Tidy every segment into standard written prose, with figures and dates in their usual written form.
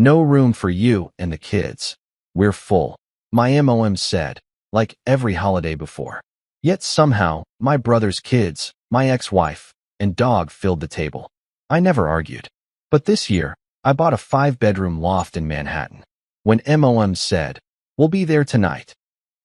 No room for you and the kids. We're full. My mom said, like every holiday before. Yet somehow, my brother's kids, my ex-wife, and dog filled the table. I never argued. But this year, I bought a 5-bedroom loft in Manhattan. When mom said, "We'll be there tonight,"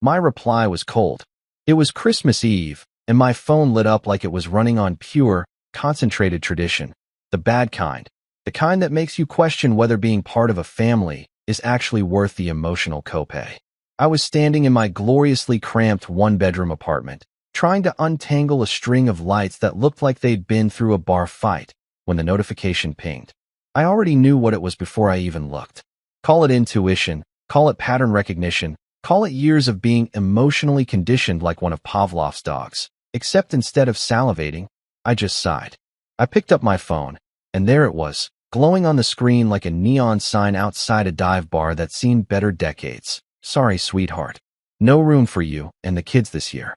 my reply was cold. It was Christmas Eve, and my phone lit up like it was running on pure, concentrated tradition. The bad kind. The kind that makes you question whether being part of a family is actually worth the emotional copay. I was standing in my gloriously cramped 1-bedroom apartment, trying to untangle a string of lights that looked like they'd been through a bar fight, when the notification pinged. I already knew what it was before I even looked. Call it intuition, call it pattern recognition, call it years of being emotionally conditioned like one of Pavlov's dogs. Except instead of salivating, I just sighed. I picked up my phone, and there it was, glowing on the screen like a neon sign outside a dive bar that's seen better decades. "Sorry, sweetheart. No room for you and the kids this year."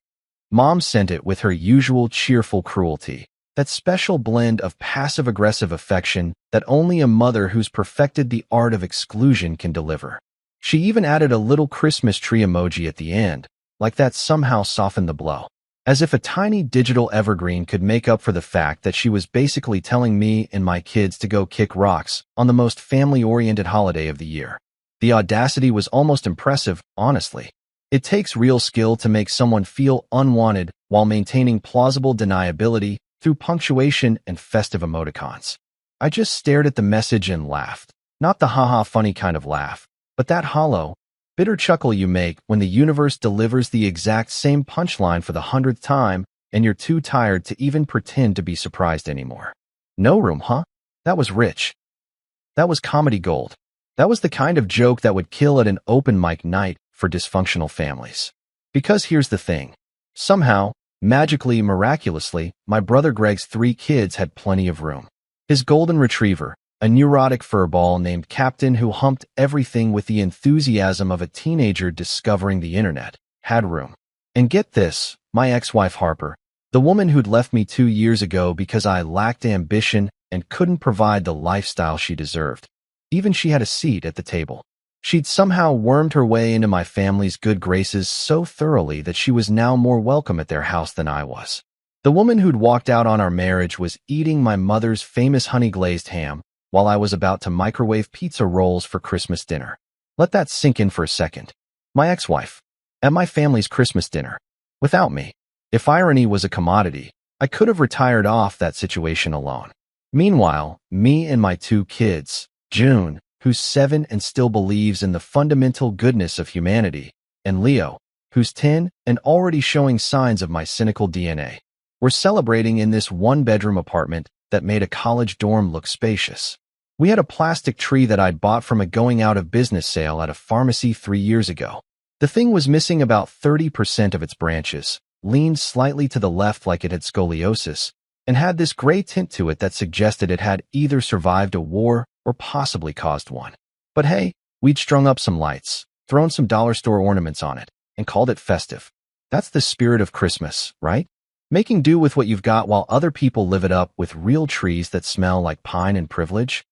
Mom sent it with her usual cheerful cruelty, that special blend of passive-aggressive affection that only a mother who's perfected the art of exclusion can deliver. She even added a little Christmas tree emoji at the end, like that somehow softened the blow. As if a tiny digital evergreen could make up for the fact that she was basically telling me and my kids to go kick rocks on the most family-oriented holiday of the year. The audacity was almost impressive, honestly. It takes real skill to make someone feel unwanted while maintaining plausible deniability through punctuation and festive emoticons. I just stared at the message and laughed. Not the haha funny kind of laugh, but that hollow, bitter chuckle you make when the universe delivers the exact same punchline for the 100th time and you're too tired to even pretend to be surprised anymore. No room, huh? That was rich. That was comedy gold. That was the kind of joke that would kill at an open mic night for dysfunctional families. Because here's the thing. Somehow, magically, miraculously, my brother Greg's 3 kids had plenty of room. His golden retriever, a neurotic furball named Captain who humped everything with the enthusiasm of a teenager discovering the internet, had room. And get this, my ex-wife Harper, the woman who'd left me 2 years ago because I lacked ambition and couldn't provide the lifestyle she deserved. Even she had a seat at the table. She'd somehow wormed her way into my family's good graces so thoroughly that she was now more welcome at their house than I was. The woman who'd walked out on our marriage was eating my mother's famous honey-glazed ham while I was about to microwave pizza rolls for Christmas dinner. Let that sink in for a second. My ex-wife. At my family's Christmas dinner. Without me. If irony was a commodity, I could have retired off that situation alone. Meanwhile, me and my 2 kids, June, who's 7 and still believes in the fundamental goodness of humanity, and Leo, who's 10 and already showing signs of my cynical DNA. We're celebrating in this 1-bedroom apartment that made a college dorm look spacious. We had a plastic tree that I'd bought from a going-out-of-business sale at a pharmacy 3 years ago. The thing was missing about 30% of its branches, leaned slightly to the left like it had scoliosis, and had this gray tint to it that suggested it had either survived a war or possibly caused one. But hey, we'd strung up some lights, thrown some dollar store ornaments on it, and called it festive. That's the spirit of Christmas, right? Making do with what you've got while other people live it up with real trees that smell like pine and privilege.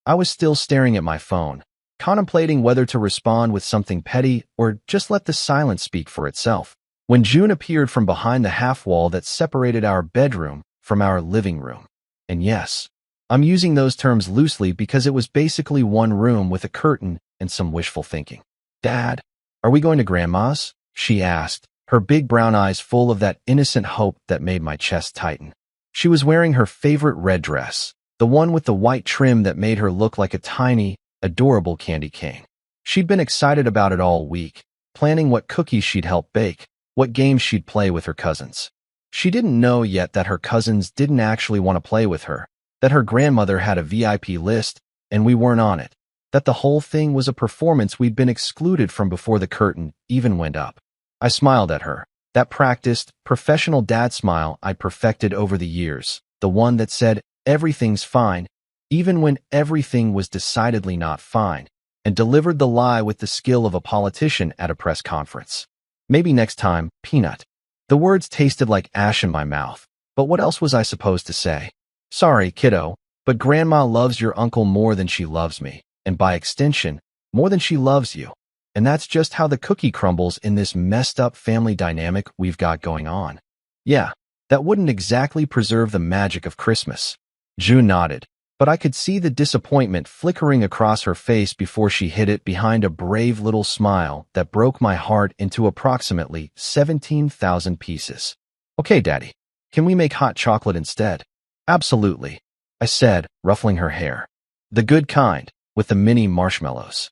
I was still staring at my phone, contemplating whether to respond with something petty or just let the silence speak for itself, when June appeared from behind the half-wall that separated our bedroom from our living room. And yes, I'm using those terms loosely because it was basically one room with a curtain and some wishful thinking. "Dad, are we going to Grandma's?" she asked, her big brown eyes full of that innocent hope that made my chest tighten. She was wearing her favorite red dress, the one with the white trim that made her look like a tiny, adorable candy cane. She'd been excited about it all week, planning what cookies she'd help bake, what games she'd play with her cousins. She didn't know yet that her cousins didn't actually want to play with her, that her grandmother had a VIP list and we weren't on it, that the whole thing was a performance we'd been excluded from before the curtain even went up. I smiled at her, that practiced, professional dad smile I'd perfected over the years, the one that said, "Everything's fine," even when everything was decidedly not fine, and delivered the lie with the skill of a politician at a press conference. Maybe next time, peanut. The words tasted like ash in my mouth, but what else was I supposed to say? "Sorry, kiddo, but Grandma loves your uncle more than she loves me, and by extension, more than she loves you. And that's just how the cookie crumbles in this messed up family dynamic we've got going on. Yeah, that wouldn't exactly preserve the magic of Christmas. June nodded, but I could see the disappointment flickering across her face before she hid it behind a brave little smile that broke my heart into approximately 17,000 pieces. Okay, Daddy, can we make hot chocolate instead? Absolutely, I said, ruffling her hair. The good kind, with the mini marshmallows.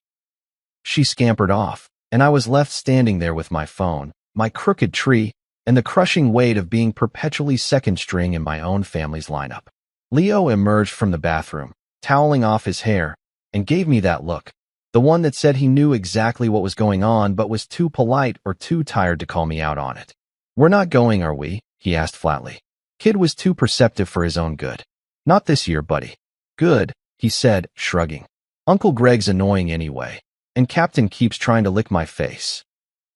She scampered off, and I was left standing there with my phone, my crooked tree, and the crushing weight of being perpetually second string in my own family's lineup. Leo emerged from the bathroom, toweling off his hair, and gave me that look, the one that said he knew exactly what was going on but was too polite or too tired to call me out on it. We're not going, are we? He asked flatly. Kid was too perceptive for his own good. Not this year, buddy. Good, he said, shrugging. Uncle Greg's annoying anyway, and Captain keeps trying to lick my face.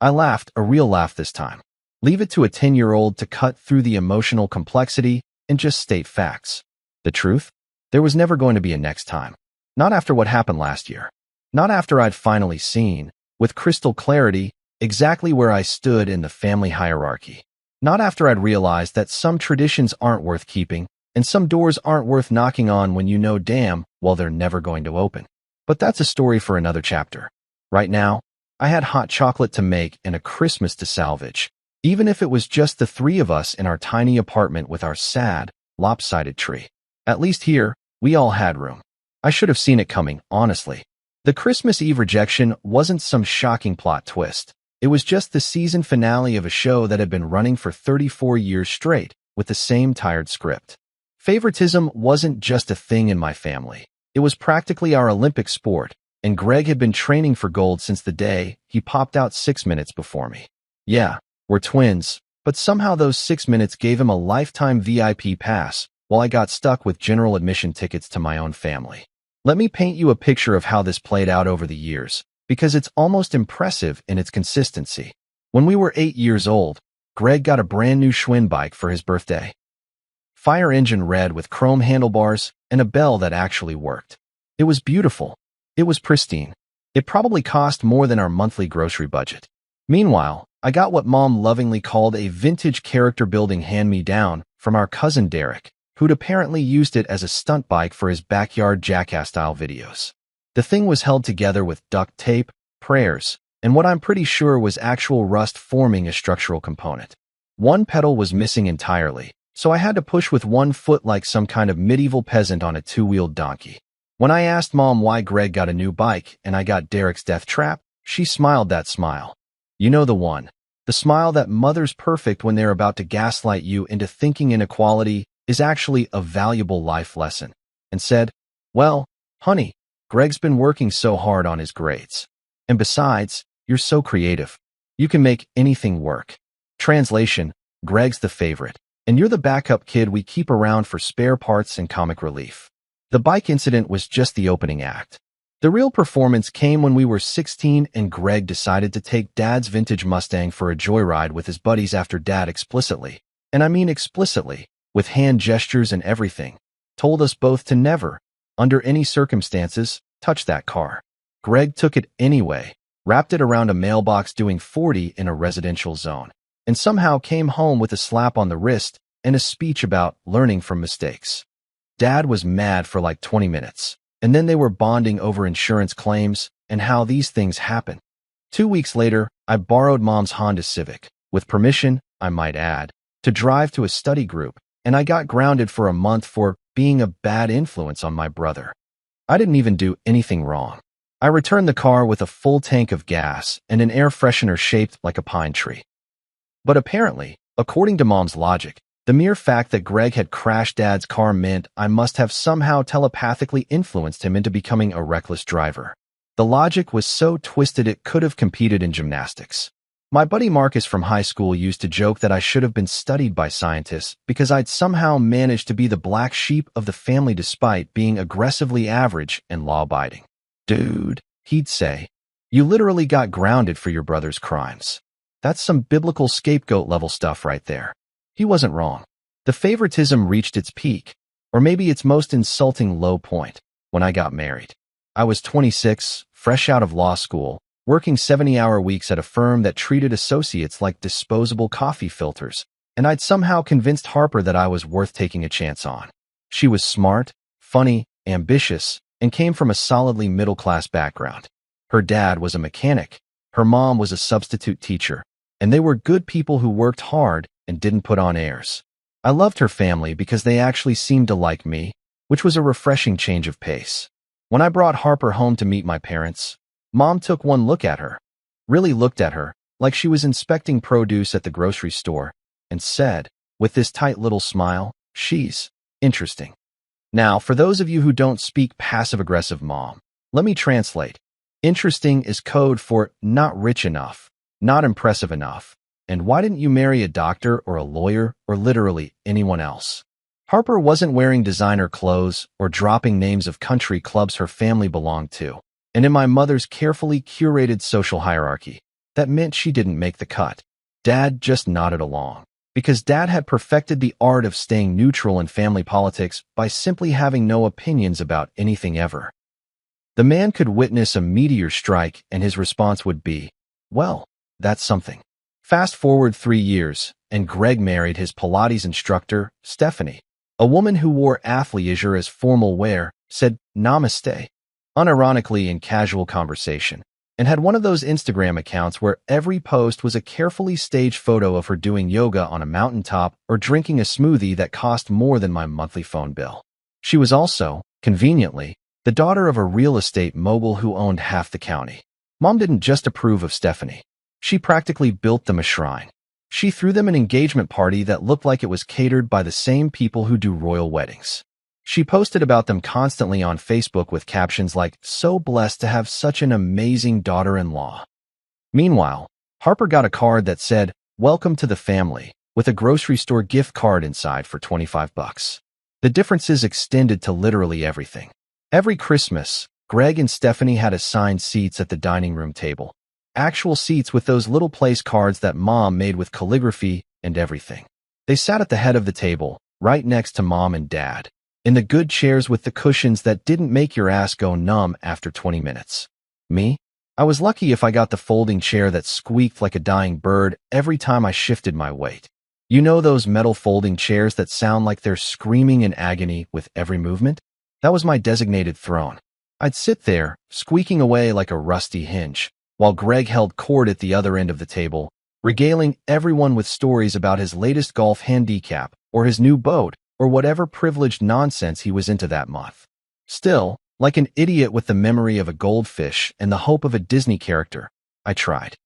I laughed, a real laugh this time. Leave it to a 10-year-old to cut through the emotional complexity and just state facts. The truth? There was never going to be a next time. Not after what happened last year. Not after I'd finally seen, with crystal clarity, exactly where I stood in the family hierarchy. Not after I'd realized that some traditions aren't worth keeping and some doors aren't worth knocking on when you know damn well they're never going to open. But that's a story for another chapter. Right now, I had hot chocolate to make and a Christmas to salvage, even if it was just the three of us in our tiny apartment with our sad, lopsided tree. At least here, we all had room. I should have seen it coming, honestly. The Christmas Eve rejection wasn't some shocking plot twist. It was just the season finale of a show that had been running for 34 years straight, with the same tired script. Favoritism wasn't just a thing in my family. It was practically our Olympic sport, and Greg had been training for gold since the day he popped out 6 minutes before me. Yeah, we're twins, but somehow those 6 minutes gave him a lifetime VIP pass, while I got stuck with general admission tickets to my own family. Let me paint you a picture of how this played out over the years, because it's almost impressive in its consistency. When we were 8 years old, Greg got a brand new Schwinn bike for his birthday. Fire engine red with chrome handlebars and a bell that actually worked. It was beautiful. It was pristine. It probably cost more than our monthly grocery budget. Meanwhile, I got what Mom lovingly called a vintage character-building hand-me-down from our cousin Derek, who'd apparently used it as a stunt bike for his backyard jackass-style videos. The thing was held together with duct tape, prayers, and what I'm pretty sure was actual rust forming a structural component. One pedal was missing entirely, so I had to push with one foot like some kind of medieval peasant on a two-wheeled donkey. When I asked Mom why Greg got a new bike and I got Derek's death trap, she smiled that smile. You know the one. The smile that mothers perfect when they're about to gaslight you into thinking inequality is actually a valuable life lesson, and said, well, honey, Greg's been working so hard on his grades. And besides, you're so creative. You can make anything work. Translation, Greg's the favorite, and you're the backup kid we keep around for spare parts and comic relief. The bike incident was just the opening act. The real performance came when we were 16 and Greg decided to take Dad's vintage Mustang for a joyride with his buddies after Dad explicitly, and I mean explicitly, with hand gestures and everything, told us both to never, under any circumstances, touch that car. Greg took it anyway, wrapped it around a mailbox doing 40 in a residential zone, and somehow came home with a slap on the wrist and a speech about learning from mistakes. Dad was mad for like 20 minutes, and then they were bonding over insurance claims and how these things happen. 2 weeks later, I borrowed Mom's Honda Civic, with permission, I might add, to drive to a study group, and I got grounded for a month for being a bad influence on my brother. I didn't even do anything wrong. I returned the car with a full tank of gas and an air freshener shaped like a pine tree. But apparently, according to Mom's logic, the mere fact that Greg had crashed Dad's car meant I must have somehow telepathically influenced him into becoming a reckless driver. The logic was so twisted it could have competed in gymnastics. My buddy Marcus from high school used to joke that I should have been studied by scientists because I'd somehow managed to be the black sheep of the family despite being aggressively average and law-abiding. Dude, he'd say, you literally got grounded for your brother's crimes. That's some biblical scapegoat-level stuff right there. He wasn't wrong. The favoritism reached its peak, or maybe its most insulting low point, when I got married. I was 26, fresh out of law school, working 70-hour weeks at a firm that treated associates like disposable coffee filters, and I'd somehow convinced Harper that I was worth taking a chance on. She was smart, funny, ambitious, and came from a solidly middle-class background. Her dad was a mechanic, her mom was a substitute teacher, and they were good people who worked hard and didn't put on airs. I loved her family because they actually seemed to like me, which was a refreshing change of pace. When I brought Harper home to meet my parents, Mom took one look at her, really looked at her, like she was inspecting produce at the grocery store, and said, with this tight little smile, "She's interesting." Now, for those of you who don't speak passive-aggressive Mom, let me translate. Interesting is code for not rich enough, not impressive enough, and why didn't you marry a doctor or a lawyer or literally anyone else? Harper wasn't wearing designer clothes or dropping names of country clubs her family belonged to, and in my mother's carefully curated social hierarchy, that meant she didn't make the cut. Dad just nodded along, because Dad had perfected the art of staying neutral in family politics by simply having no opinions about anything ever. The man could witness a meteor strike and his response would be, "Well, that's something." Fast forward 3 years, and Greg married his Pilates instructor, Stephanie, a woman who wore athleisure as formal wear, said namaste, unironically in casual conversation, and had one of those Instagram accounts where every post was a carefully staged photo of her doing yoga on a mountaintop or drinking a smoothie that cost more than my monthly phone bill. She was also, conveniently, the daughter of a real estate mogul who owned half the county. Mom didn't just approve of Stephanie. She practically built them a shrine. She threw them an engagement party that looked like it was catered by the same people who do royal weddings. She posted about them constantly on Facebook with captions like, "So blessed to have such an amazing daughter-in-law." Meanwhile, Harper got a card that said, "Welcome to the family," with a grocery store gift card inside for $25. The differences extended to literally everything. Every Christmas, Greg and Stephanie had assigned seats at the dining room table. Actual seats with those little place cards that Mom made with calligraphy and everything. They sat at the head of the table, right next to Mom and Dad, in the good chairs with the cushions that didn't make your ass go numb after 20 minutes. Me? I was lucky if I got the folding chair that squeaked like a dying bird every time I shifted my weight. You know those metal folding chairs that sound like they're screaming in agony with every movement? That was my designated throne. I'd sit there, squeaking away like a rusty hinge, while Greg held court at the other end of the table, regaling everyone with stories about his latest golf handicap or his new boat or whatever privileged nonsense he was into that month. Still, like an idiot with the memory of a goldfish and the hope of a Disney character, I tried.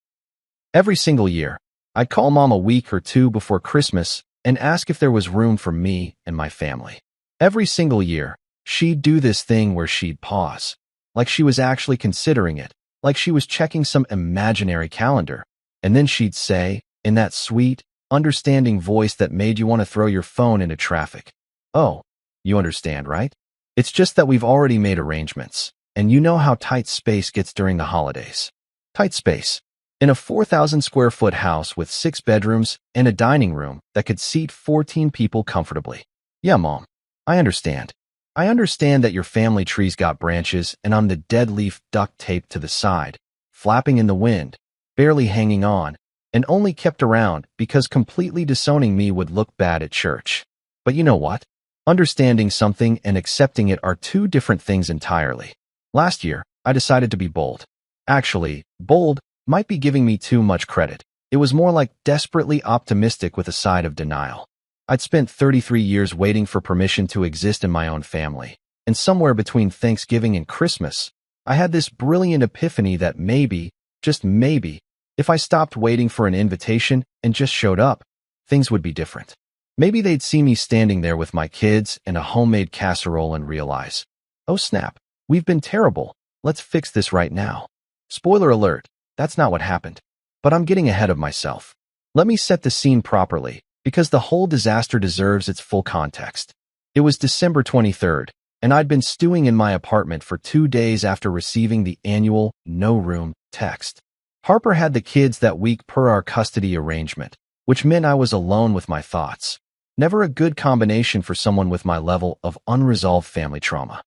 Every single year, I'd call Mom a week or two before Christmas and ask if there was room for me and my family. Every single year, she'd do this thing where she'd pause, like she was actually considering it, like she was checking some imaginary calendar, and then she'd say, in that sweet, understanding voice that made you want to throw your phone into traffic, "Oh, you understand, right? It's just that we've already made arrangements, and you know how tight space gets during the holidays." Tight space. In a 4,000-square-foot house with 6 bedrooms and a dining room that could seat 14 people comfortably. Yeah, Mom, I understand. I understand that your family tree's got branches and I'm the dead leaf duct taped to the side, flapping in the wind, barely hanging on, and only kept around because completely disowning me would look bad at church. But you know what? Understanding something and accepting it are two different things entirely. Last year, I decided to be bold. Actually, bold might be giving me too much credit. It was more like desperately optimistic with a side of denial. I'd spent 33 years waiting for permission to exist in my own family, and somewhere between Thanksgiving and Christmas, I had this brilliant epiphany that maybe, just maybe, if I stopped waiting for an invitation and just showed up, things would be different. Maybe they'd see me standing there with my kids and a homemade casserole and realize, "Oh snap, we've been terrible, let's fix this right now." Spoiler alert, that's not what happened. But I'm getting ahead of myself. Let me set the scene properly, because the whole disaster deserves its full context. It was December 23rd, and I'd been stewing in my apartment for 2 days after receiving the annual "no room" text. Harper had the kids that week per our custody arrangement, which meant I was alone with my thoughts. Never a good combination for someone with my level of unresolved family trauma.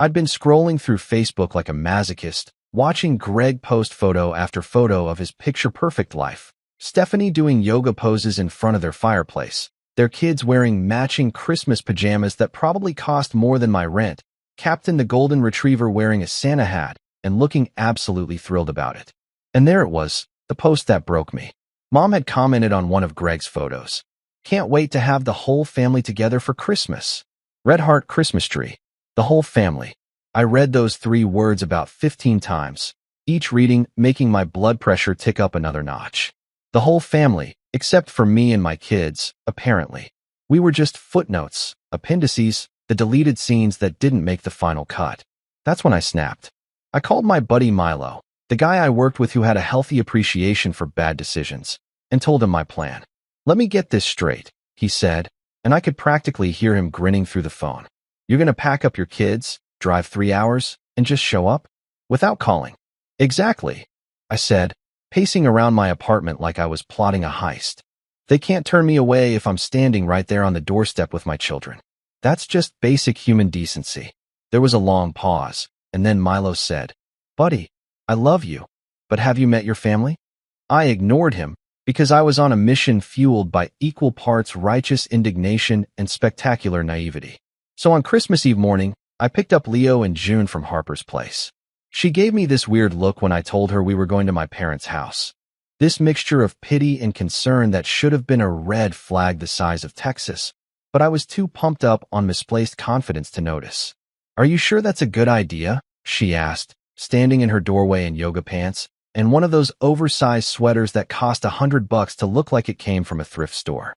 I'd been scrolling through Facebook like a masochist, watching Greg post photo after photo of his picture-perfect life. Stephanie doing yoga poses in front of their fireplace, their kids wearing matching Christmas pajamas that probably cost more than my rent, Captain the Golden Retriever wearing a Santa hat and looking absolutely thrilled about it. And there it was, the post that broke me. Mom had commented on one of Greg's photos. "Can't wait to have the whole family together for Christmas. Red heart Christmas tree. The whole family." I read those 3 words about 15 times, each reading making my blood pressure tick up another notch. The whole family, except for me and my kids, apparently. We were just footnotes, appendices, the deleted scenes that didn't make the final cut. That's when I snapped. I called my buddy Milo, the guy I worked with who had a healthy appreciation for bad decisions, and told him my plan. "Let me get this straight," he said, and I could practically hear him grinning through the phone. "You're gonna pack up your kids, drive 3 hours, and just show up? Without calling?" "Exactly," I said, pacing around my apartment like I was plotting a heist. "They can't turn me away if I'm standing right there on the doorstep with my children. That's just basic human decency." There was a long pause, and then Milo said, "Buddy, I love you, but have you met your family?" I ignored him because I was on a mission fueled by equal parts righteous indignation and spectacular naivety. So on Christmas Eve morning, I picked up Leo and June from Harper's place. She gave me this weird look when I told her we were going to my parents' house. This mixture of pity and concern that should have been a red flag the size of Texas, but I was too pumped up on misplaced confidence to notice. "Are you sure that's a good idea?" she asked, standing in her doorway in yoga pants and one of those oversized sweaters that cost $100 to look like it came from a thrift store.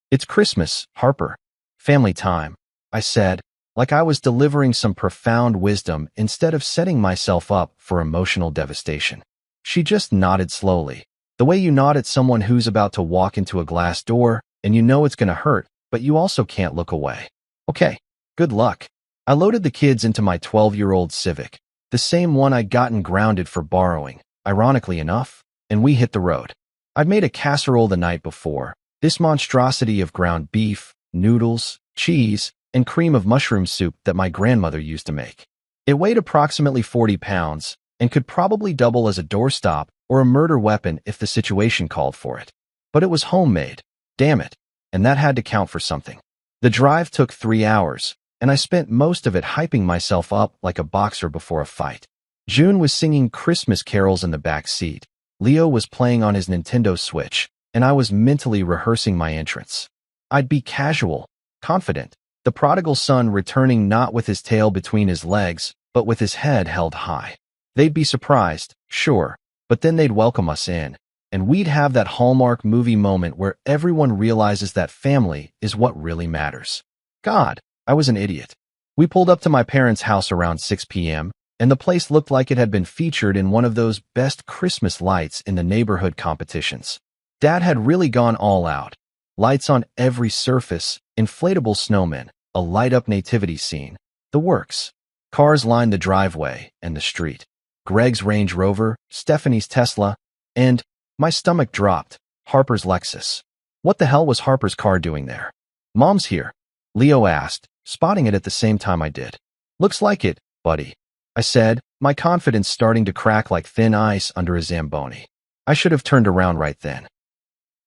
"It's Christmas, Harper. Family time," I said, like I was delivering some profound wisdom instead of setting myself up for emotional devastation. She just nodded slowly, the way you nod at someone who's about to walk into a glass door and you know it's gonna hurt, but you also can't look away. "Okay, good luck." I loaded the kids into my 12-year-old Civic, the same one I'd gotten grounded for borrowing, ironically enough, and we hit the road. I'd made a casserole the night before, this monstrosity of ground beef, noodles, cheese, and cream of mushroom soup that my grandmother used to make. It weighed approximately 40 pounds and could probably double as a doorstop or a murder weapon if the situation called for it. But it was homemade, damn it, and that had to count for something. The drive took 3 hours, and I spent most of it hyping myself up like a boxer before a fight. June was singing Christmas carols in the back seat. Leo was playing on his Nintendo Switch, and I was mentally rehearsing my entrance. I'd be casual, confident, the prodigal son returning not with his tail between his legs, but with his head held high. They'd be surprised, sure, but then they'd welcome us in, and we'd have that Hallmark movie moment where everyone realizes that family is what really matters. God, I was an idiot. We pulled up to my parents' house around 6 p.m., and the place looked like it had been featured in one of those best Christmas lights in the neighborhood competitions. Dad had really gone all out. Lights on every surface, inflatable snowmen, a light-up nativity scene, the works. Cars lined the driveway and the street. Greg's Range Rover, Stephanie's Tesla, and, my stomach dropped, Harper's Lexus. What the hell was Harper's car doing there? "Mom's here," Leo asked, spotting it at the same time I did. "Looks like it, buddy," I said, my confidence starting to crack like thin ice under a Zamboni. I should have turned around right then.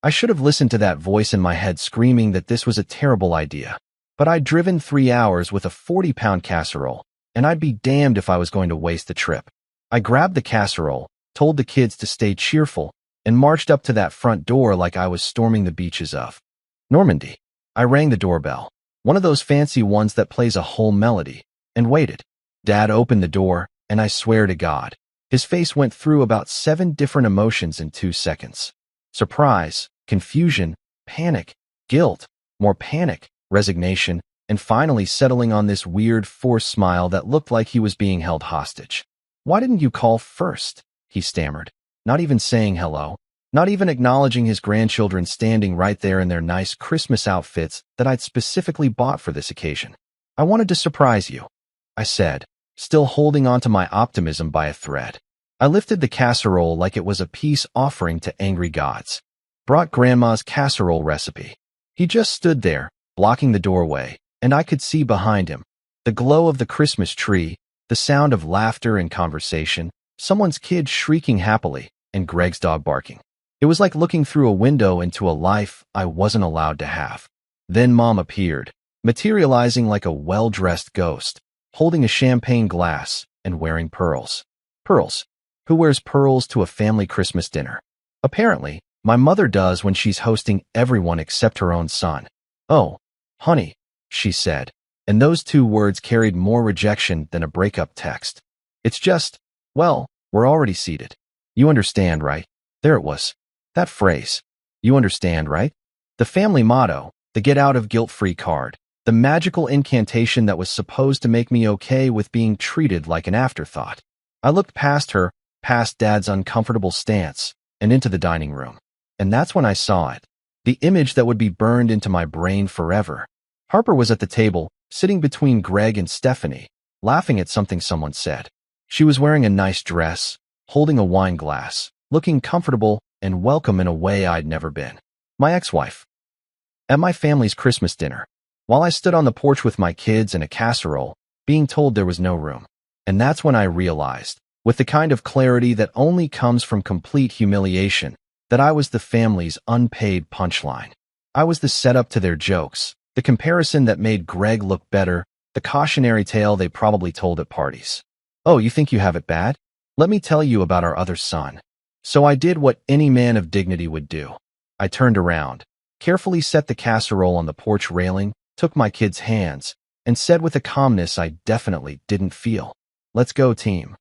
I should have listened to that voice in my head screaming that this was a terrible idea. But I'd driven 3 hours with a 40-pound casserole, and I'd be damned if I was going to waste the trip. I grabbed the casserole, told the kids to stay cheerful, and marched up to that front door like I was storming the beaches of Normandy. I rang the doorbell, one of those fancy ones that plays a whole melody, and waited. Dad opened the door, and I swear to God, his face went through about 7 different emotions in 2 seconds. Surprise, confusion, panic, guilt, more panic, resignation, and finally settling on this weird forced smile that looked like he was being held hostage. "Why didn't you call first?" he stammered, not even saying hello, not even acknowledging his grandchildren standing right there in their nice Christmas outfits that I'd specifically bought for this occasion. "I wanted to surprise you," I said, still holding on to my optimism by a thread. I lifted the casserole like it was a peace offering to angry gods. Brought Grandma's casserole recipe. He just stood there, blocking the doorway, and I could see behind him, The glow of the Christmas tree, the sound of laughter and conversation, someone's kid shrieking happily, and Greg's dog barking. It was like looking through a window into a life I wasn't allowed to have. Then Mom appeared, materializing like a well-dressed ghost, holding a champagne glass and wearing pearls. Pearls. Who wears pearls to a family Christmas dinner? Apparently, my mother does when she's hosting everyone except her own son. "Oh, honey," she said, and those two words carried more rejection than a breakup text. "It's just, well, we're already seated. You understand, right?" There it was. That phrase. You understand, right? The family motto, the get out of guilt-free card, the magical incantation that was supposed to make me okay with being treated like an afterthought. I looked past her, past Dad's uncomfortable stance, and into the dining room. And that's when I saw it. The image that would be burned into my brain forever. Harper was at the table, sitting between Greg and Stephanie, laughing at something someone said. She was wearing a nice dress, holding a wine glass, looking comfortable and welcome in a way I'd never been. My ex-wife. At my family's Christmas dinner, while I stood on the porch with my kids and a casserole, being told there was no room. And that's when I realized, with the kind of clarity that only comes from complete humiliation, that I was the family's unpaid punchline. I was the setup to their jokes, the comparison that made Greg look better, the cautionary tale they probably told at parties. "Oh, you think you have it bad? Let me tell you about our other son." So I did what any man of dignity would do. I turned around, carefully set the casserole on the porch railing, took my kids' hands, and said with a calmness I definitely didn't feel, "Let's go, team."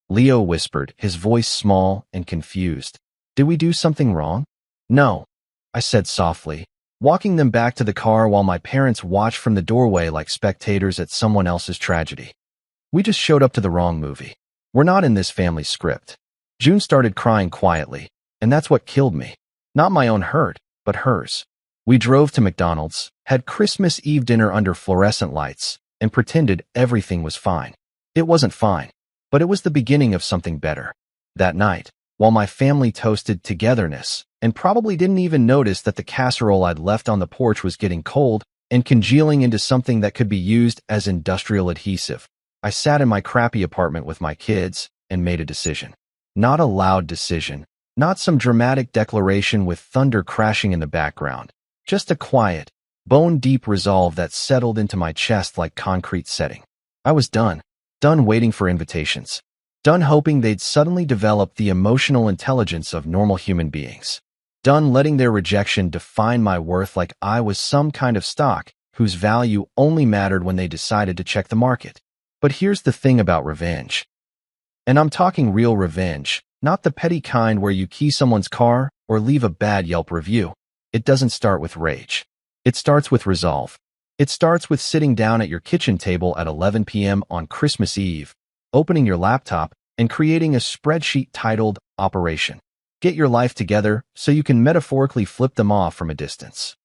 Leo whispered, his voice small and confused. "Did we do something wrong?" "No," I said softly, walking them back to the car while my parents watched from the doorway like spectators at someone else's tragedy. "We just showed up to the wrong movie. We're not in this family script." June started crying quietly, and that's what killed me. Not my own hurt, but hers. We drove to McDonald's, had Christmas Eve dinner under fluorescent lights, and pretended everything was fine. It wasn't fine, but it was the beginning of something better. That night, while my family toasted togetherness, and probably didn't even notice that the casserole I'd left on the porch was getting cold and congealing into something that could be used as industrial adhesive, I sat in my crappy apartment with my kids and made a decision. Not a loud decision, not some dramatic declaration with thunder crashing in the background, just a quiet, bone-deep resolve that settled into my chest like concrete setting. I was done waiting for invitations, done hoping they'd suddenly develop the emotional intelligence of normal human beings, done letting their rejection define my worth like I was some kind of stock whose value only mattered when they decided to check the market. But here's the thing about revenge. And I'm talking real revenge, not the petty kind where you key someone's car or leave a bad Yelp review. It doesn't start with rage. It starts with resolve. It starts with sitting down at your kitchen table at 11 p.m. on Christmas Eve, opening your laptop, and creating a spreadsheet titled Operation. Get your life together so you can metaphorically flip them off from a distance.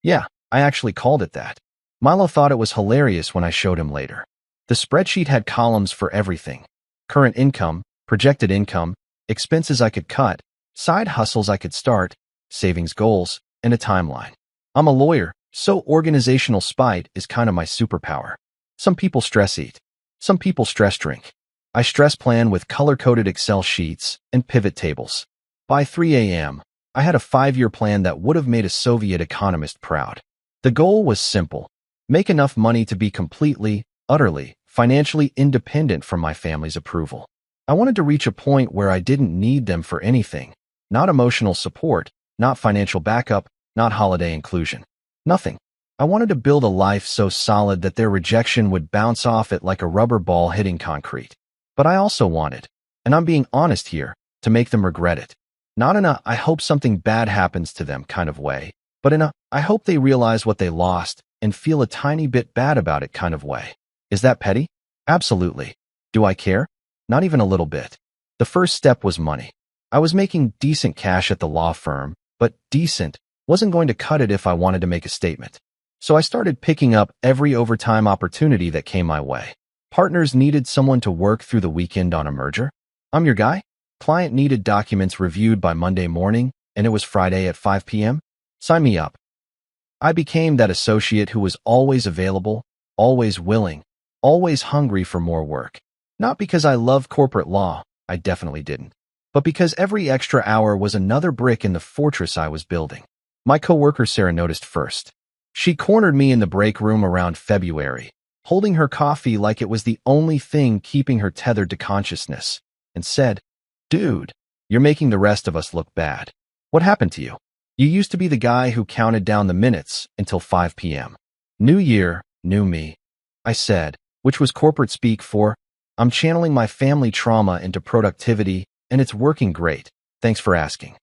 Yeah, I actually called it that. Milo thought it was hilarious when I showed him later. The spreadsheet had columns for everything. Current income, projected income, expenses I could cut, side hustles I could start, savings goals, and a timeline. I'm a lawyer, so organizational spite is kind of my superpower. Some people stress eat. Some people stress drink. I stress plan with color-coded Excel sheets and pivot tables. By 3 a.m., I had a 5-year plan that would have made a Soviet economist proud. The goal was simple. Make enough money to be completely, utterly, financially independent from my family's approval. I wanted to reach a point where I didn't need them for anything. Not emotional support, not financial backup, not holiday inclusion. Nothing. I wanted to build a life so solid that their rejection would bounce off it like a rubber ball hitting concrete. But I also wanted, and I'm being honest here, to make them regret it. Not in a "I hope something bad happens to them" kind of way, but in a "I hope they realize what they lost and feel a tiny bit bad about it" kind of way. Is that petty? Absolutely. Do I care? Not even a little bit. The first step was money. I was making decent cash at the law firm, but decent wasn't going to cut it if I wanted to make a statement. So I started picking up every overtime opportunity that came my way. Partners needed someone to work through the weekend on a merger. I'm your guy. Client needed documents reviewed by Monday morning, and it was Friday at 5 p.m. Sign me up. I became that associate who was always available, always willing, always hungry for more work. Not because I loved corporate law, I definitely didn't, but because every extra hour was another brick in the fortress I was building. My coworker Sarah noticed first. She cornered me in the break room around February, holding her coffee like it was the only thing keeping her tethered to consciousness, and said, "Dude, you're making the rest of us look bad. What happened to you? You used to be the guy who counted down the minutes until 5 p.m. New year, new me," I said, which was corporate speak for, "I'm channeling my family trauma into productivity, and it's working great. Thanks for asking."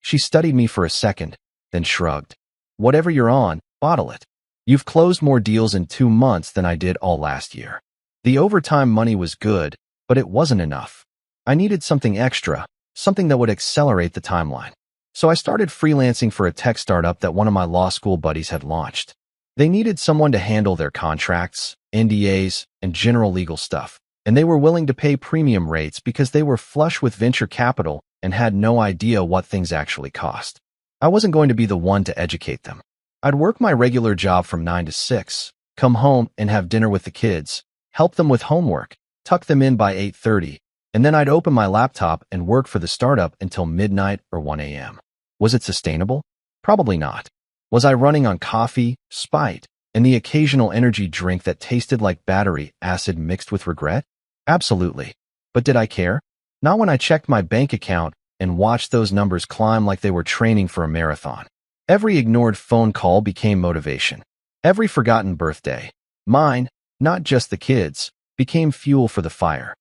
She studied me for a second, then shrugged. "Whatever you're on, bottle it. You've closed more deals in 2 months than I did all last year." The overtime money was good, but it wasn't enough. I needed something extra, something that would accelerate the timeline. So I started freelancing for a tech startup that one of my law school buddies had launched. They needed someone to handle their contracts, NDAs, and general legal stuff, and they were willing to pay premium rates because they were flush with venture capital and had no idea what things actually cost. I wasn't going to be the one to educate them. I'd work my regular job from 9 to 6, come home and have dinner with the kids, help them with homework, tuck them in by 8:30, and then I'd open my laptop and work for the startup until midnight or 1 a.m. Was it sustainable? Probably not. Was I running on coffee, spite, and the occasional energy drink that tasted like battery acid mixed with regret? Absolutely. But did I care? Not when I checked my bank account and watched those numbers climb like they were training for a marathon. Every ignored phone call became motivation. Every forgotten birthday, mine, not just the kids, became fuel for the fire.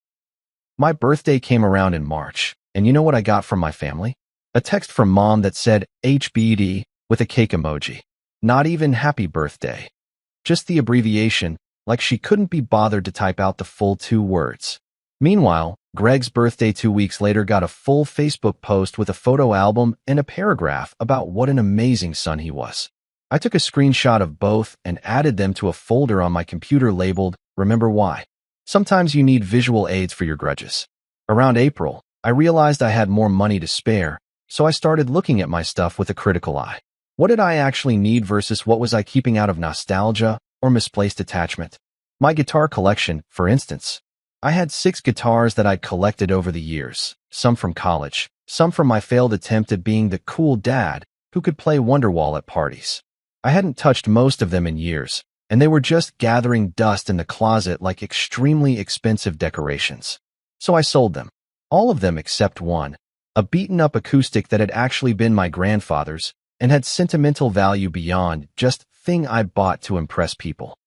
My birthday came around in March, and you know what I got from my family? A text from mom that said HBD with a cake emoji. Not even happy birthday. Just the abbreviation, like she couldn't be bothered to type out the full 2 words. Meanwhile, Greg's birthday 2 weeks later got a full Facebook post with a photo album and a paragraph about what an amazing son he was. I took a screenshot of both and added them to a folder on my computer labeled "Remember Why." Sometimes you need visual aids for your grudges. Around April, I realized I had more money to spare, so I started looking at my stuff with a critical eye. What did I actually need versus what was I keeping out of nostalgia or misplaced attachment? My guitar collection, for instance. I had 6 guitars that I'd collected over the years, some from college, some from my failed attempt at being the cool dad who could play Wonderwall at parties. I hadn't touched most of them in years, and they were just gathering dust in the closet like extremely expensive decorations. So I sold them. All of them except one, a beaten-up acoustic that had actually been my grandfather's and had sentimental value beyond just thing I bought to impress people.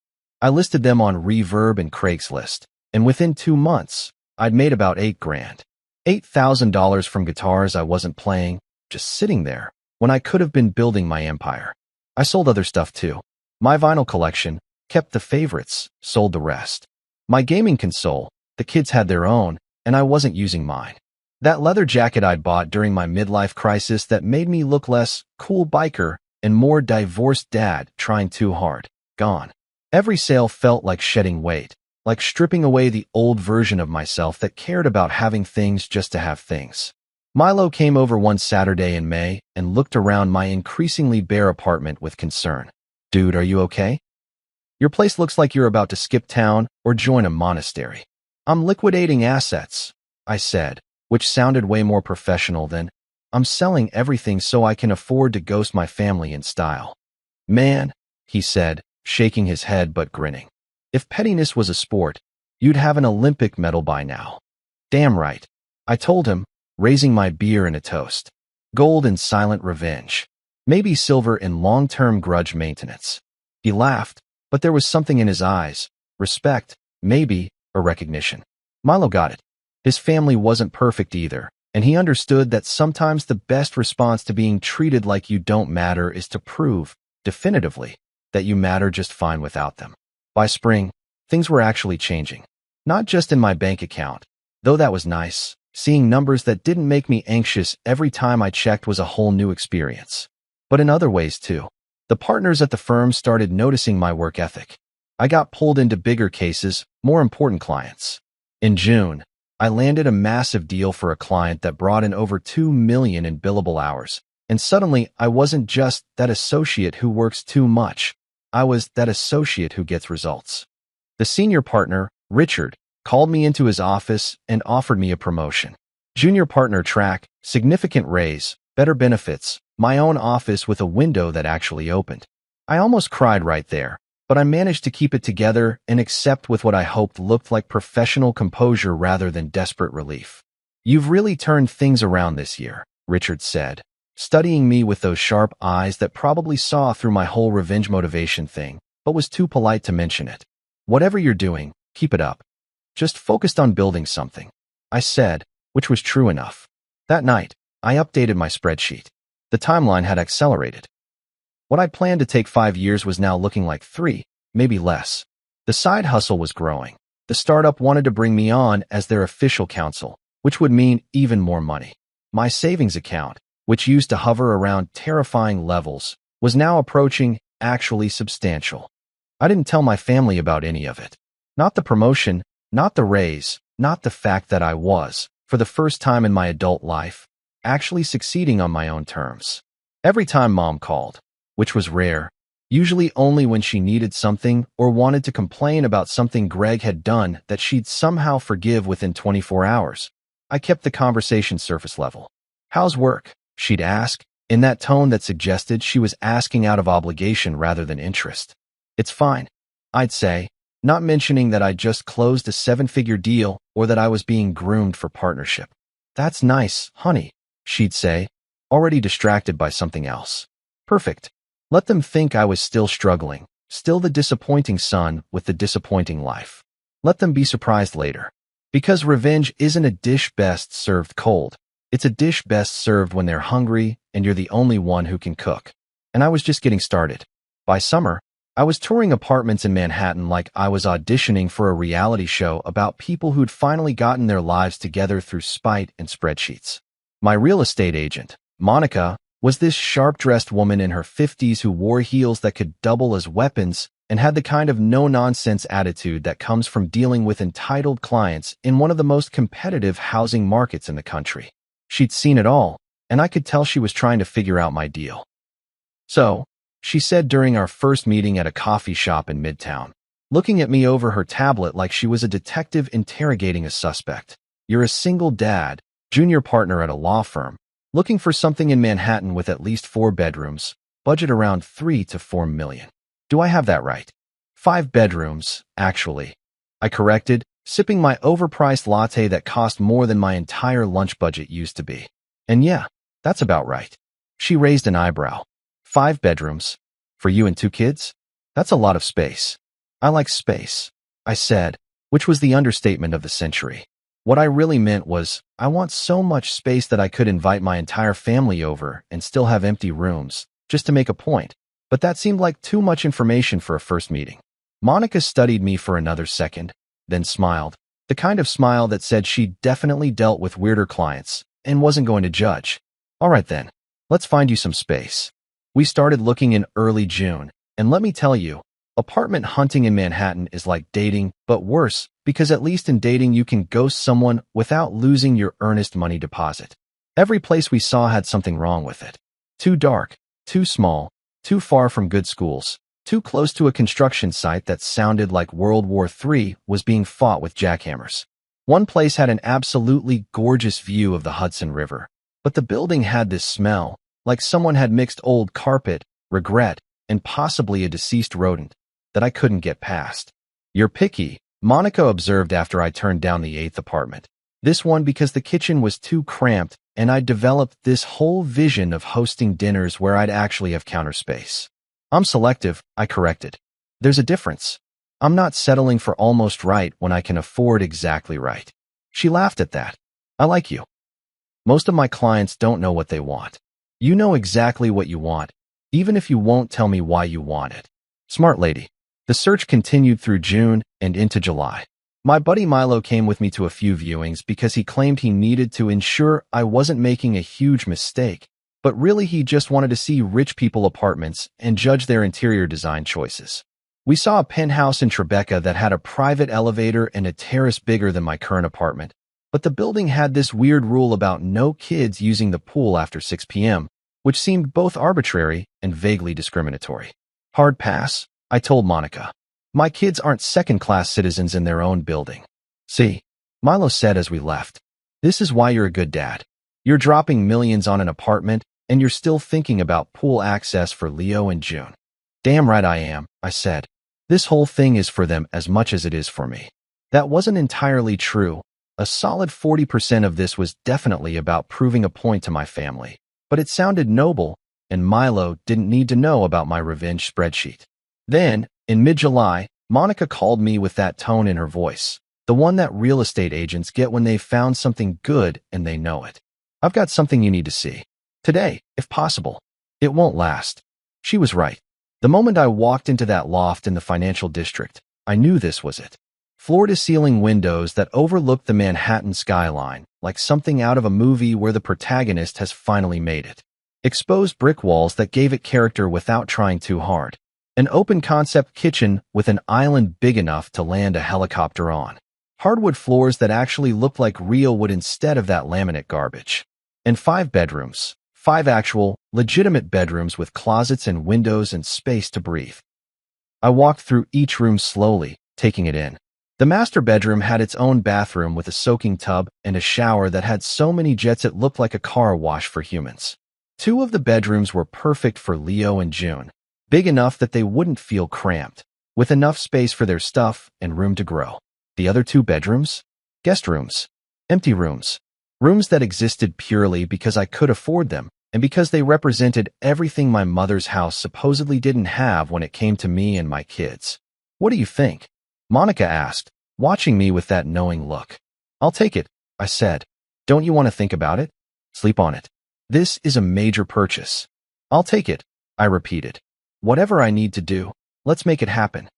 I listed them on Reverb and Craigslist, and within 2 months, I'd made about $8,000. $8,000 from guitars I wasn't playing, just sitting there, when I could have been building my empire. I sold other stuff too. My vinyl collection, kept the favorites, sold the rest. My gaming console, the kids had their own, and I wasn't using mine. That leather jacket I'd bought during my midlife crisis that made me look less cool biker and more divorced dad trying too hard, gone. Every sale felt like shedding weight, like stripping away the old version of myself that cared about having things just to have things. Milo came over one Saturday in May and looked around my increasingly bare apartment with concern. "Dude, are you okay? Your place looks like you're about to skip town or join a monastery." "I'm liquidating assets," I said, which sounded way more professional than, "I'm selling everything so I can afford to ghost my family in style." "Man," he said, shaking his head but grinning. "If pettiness was a sport, you'd have an Olympic medal by now." "Damn right," I told him, raising my beer in a toast. Gold in silent revenge. Maybe silver in long-term grudge maintenance. He laughed, but there was something in his eyes. Respect, maybe, or recognition. Milo got it. His family wasn't perfect either, and he understood that sometimes the best response to being treated like you don't matter is to prove, definitively, that you matter just fine without them. By spring, things were actually changing. Not just in my bank account, though that was nice. Seeing numbers that didn't make me anxious every time I checked was a whole new experience. But in other ways too. The partners at the firm started noticing my work ethic. I got pulled into bigger cases, more important clients. In June, I landed a massive deal for a client that brought in over 2 million in billable hours, and suddenly I wasn't just that associate who works too much. I was that associate who gets results. The senior partner, Richard, called me into his office and offered me a promotion. Junior partner track, significant raise, better benefits, my own office with a window that actually opened. I almost cried right there, but I managed to keep it together and accept with what I hoped looked like professional composure rather than desperate relief. You've really turned things around this year, Richard said, studying me with those sharp eyes that probably saw through my whole revenge motivation thing, but was too polite to mention it. Whatever you're doing, keep it up. Just focused on building something, I said, which was true enough. That night, I updated my spreadsheet. The timeline had accelerated. What I planned to take 5 years was now looking like 3, maybe less. The side hustle was growing. The startup wanted to bring me on as their official counsel, which would mean even more money. My savings account, which used to hover around terrifying levels, was now approaching actually substantial. I didn't tell my family about any of it. Not the promotion, not the raise, not the fact that I was, for the first time in my adult life, actually succeeding on my own terms. Every time Mom called, which was rare, usually only when she needed something or wanted to complain about something Greg had done that she'd somehow forgive within 24 hours, I kept the conversation surface level. How's work? She'd ask, in that tone that suggested she was asking out of obligation rather than interest. It's fine, I'd say, not mentioning that I'd just closed a 7-figure deal or that I was being groomed for partnership. That's nice, honey, she'd say, already distracted by something else. Perfect. Let them think I was still struggling, still the disappointing son with the disappointing life. Let them be surprised later. Because revenge isn't a dish best served cold. It's a dish best served when they're hungry and you're the only one who can cook. And I was just getting started. By summer, I was touring apartments in Manhattan like I was auditioning for a reality show about people who'd finally gotten their lives together through spite and spreadsheets. My real estate agent, Monica, was this sharp-dressed woman in her 50s who wore heels that could double as weapons and had the kind of no-nonsense attitude that comes from dealing with entitled clients in one of the most competitive housing markets in the country. She'd seen it all, and I could tell she was trying to figure out my deal. So, she said during our first meeting at a coffee shop in Midtown, looking at me over her tablet like she was a detective interrogating a suspect, "You're a single dad, junior partner at a law firm, looking for something in Manhattan with at least 4 bedrooms, budget around 3 to 4 million. Do I have that right?" 5 bedrooms, actually, I corrected, sipping my overpriced latte that cost more than my entire lunch budget used to be. And yeah, that's about right. She raised an eyebrow. 5 bedrooms? For you and 2 kids? That's a lot of space. I like space, I said, which was the understatement of the century. What I really meant was, I want so much space that I could invite my entire family over and still have empty rooms, just to make a point. But that seemed like too much information for a first meeting. Monica studied me for another second, then smiled, the kind of smile that said she'd definitely dealt with weirder clients and wasn't going to judge. All right then, let's find you some space. We started looking in early June, and let me tell you, apartment hunting in Manhattan is like dating, but worse, because at least in dating you can ghost someone without losing your earnest money deposit. Every place we saw had something wrong with it. Too dark, too small, too far from good schools, too close to a construction site that sounded like World War III was being fought with jackhammers. One place had an absolutely gorgeous view of the Hudson River, but the building had this smell, like someone had mixed old carpet, regret, and possibly a deceased rodent, that I couldn't get past. "You're picky," Monica observed after I turned down the 8th apartment. This one because the kitchen was too cramped and I'd developed this whole vision of hosting dinners where I'd actually have counter space. "I'm selective," I corrected. "There's a difference. I'm not settling for almost right when I can afford exactly right." She laughed at that. "I like you. Most of my clients don't know what they want. You know exactly what you want, even if you won't tell me why you want it." Smart lady. The search continued through June and into July. My buddy Milo came with me to a few viewings because he claimed he needed to ensure I wasn't making a huge mistake, but really he just wanted to see rich people apartments and judge their interior design choices. We saw a penthouse in Tribeca that had a private elevator and a terrace bigger than my current apartment, but the building had this weird rule about no kids using the pool after 6 p.m., which seemed both arbitrary and vaguely discriminatory. "Hard pass," I told Monica. My kids aren't second-class citizens in their own building. See, Milo said as we left. This is why you're a good dad. You're dropping millions on an apartment, and you're still thinking about pool access for Leo and June. Damn right I am, I said. This whole thing is for them as much as it is for me. That wasn't entirely true. A solid 40% of this was definitely about proving a point to my family. But it sounded noble, and Milo didn't need to know about my revenge spreadsheet. Then, in mid-July, Monica called me with that tone in her voice, the one that real estate agents get when they've found something good and they know it. I've got something you need to see. Today, if possible. It won't last. She was right. The moment I walked into that loft in the financial district, I knew this was it. Floor-to-ceiling windows that overlooked the Manhattan skyline, like something out of a movie where the protagonist has finally made it. Exposed brick walls that gave it character without trying too hard. An open-concept kitchen with an island big enough to land a helicopter on. Hardwood floors that actually looked like real wood instead of that laminate garbage. And 5 bedrooms. 5 actual, legitimate bedrooms with closets and windows and space to breathe. I walked through each room slowly, taking it in. The master bedroom had its own bathroom with a soaking tub and a shower that had so many jets it looked like a car wash for humans. 2 of the bedrooms were perfect for Leo and June, big enough that they wouldn't feel cramped, with enough space for their stuff and room to grow. The other 2 bedrooms? Guest rooms. Empty rooms. Rooms that existed purely because I could afford them, and because they represented everything my mother's house supposedly didn't have when it came to me and my kids. What do you think? Monica asked, watching me with that knowing look. I'll take it, I said. Don't you want to think about it? Sleep on it. This is a major purchase. I'll take it, I repeated. Whatever I need to do, let's make it happen.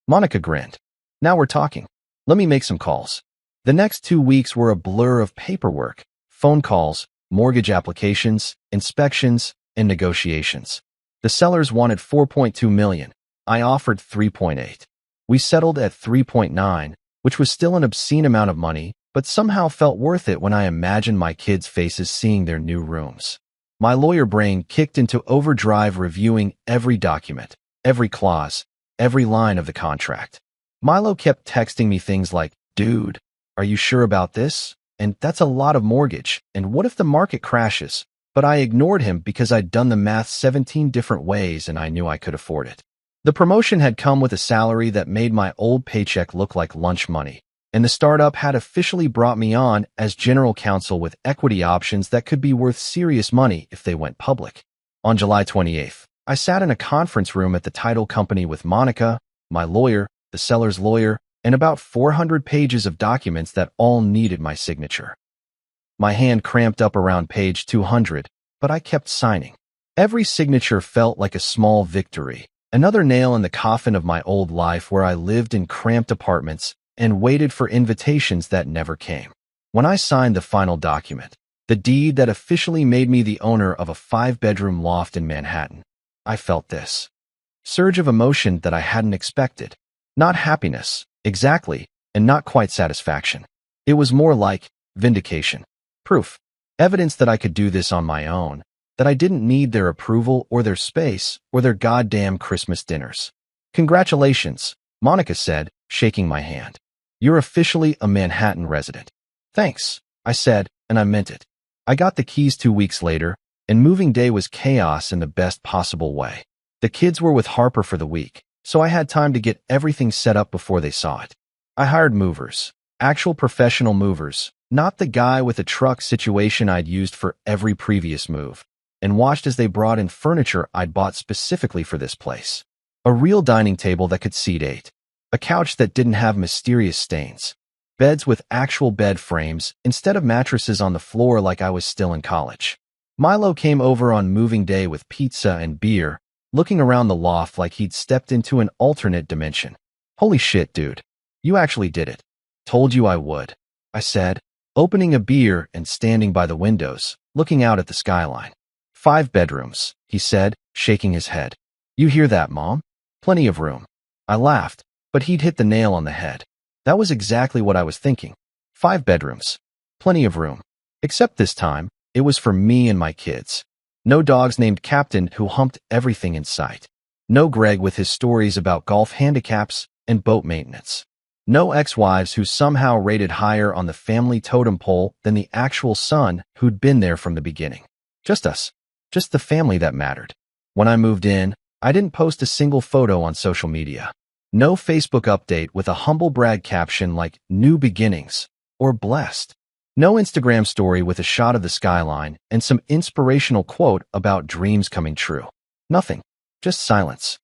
Monica grinned. Now we're talking. Let me make some calls. The next 2 weeks were a blur of paperwork, phone calls, mortgage applications, inspections, and negotiations. The sellers wanted $4.2 million. I offered $3.8. We settled at $3.9, which was still an obscene amount of money, but somehow felt worth it when I imagined my kids' faces seeing their new rooms. My lawyer brain kicked into overdrive reviewing every document, every clause, every line of the contract. Milo kept texting me things like, "Dude, are you sure about this? And that's a lot of mortgage, and what if the market crashes?" But I ignored him because I'd done the math 17 different ways and I knew I could afford it. The promotion had come with a salary that made my old paycheck look like lunch money, and the startup had officially brought me on as general counsel with equity options that could be worth serious money if they went public. On July 28th, I sat in a conference room at the title company with Monica, my lawyer, the seller's lawyer, and about 400 pages of documents that all needed my signature. My hand cramped up around page 200, but I kept signing. Every signature felt like a small victory, another nail in the coffin of my old life where I lived in cramped apartments and waited for invitations that never came. When I signed the final document, the deed that officially made me the owner of a 5-bedroom loft in Manhattan, I felt this surge of emotion that I hadn't expected. Not happiness, exactly, and not quite satisfaction. It was more like vindication. Proof. Evidence that I could do this on my own, that I didn't need their approval or their space or their goddamn Christmas dinners. Congratulations, Monica said, shaking my hand. You're officially a Manhattan resident. Thanks, I said, and I meant it. I got the keys 2 weeks later, and moving day was chaos in the best possible way. The kids were with Harper for the week, so I had time to get everything set up before they saw it. I hired movers, actual professional movers, not the guy with a truck situation I'd used for every previous move, and watched as they brought in furniture I'd bought specifically for this place. A real dining table that could seat 8. A couch that didn't have mysterious stains. Beds with actual bed frames instead of mattresses on the floor like I was still in college. Milo came over on moving day with pizza and beer, looking around the loft like he'd stepped into an alternate dimension. Holy shit, dude. You actually did it. Told you I would, I said, opening a beer and standing by the windows, looking out at the skyline. 5 bedrooms, he said, shaking his head. You hear that, Mom? Plenty of room. I laughed, but he'd hit the nail on the head. That was exactly what I was thinking. 5 bedrooms. Plenty of room. Except this time, it was for me and my kids. No dogs named Captain who humped everything in sight. No Greg with his stories about golf handicaps and boat maintenance. No ex-wives who somehow rated higher on the family totem pole than the actual son who'd been there from the beginning. Just us. Just the family that mattered. When I moved in, I didn't post a single photo on social media. No Facebook update with a humble brag caption like "New Beginnings" or "Blessed." No Instagram story with a shot of the skyline and some inspirational quote about dreams coming true. Nothing. Just silence.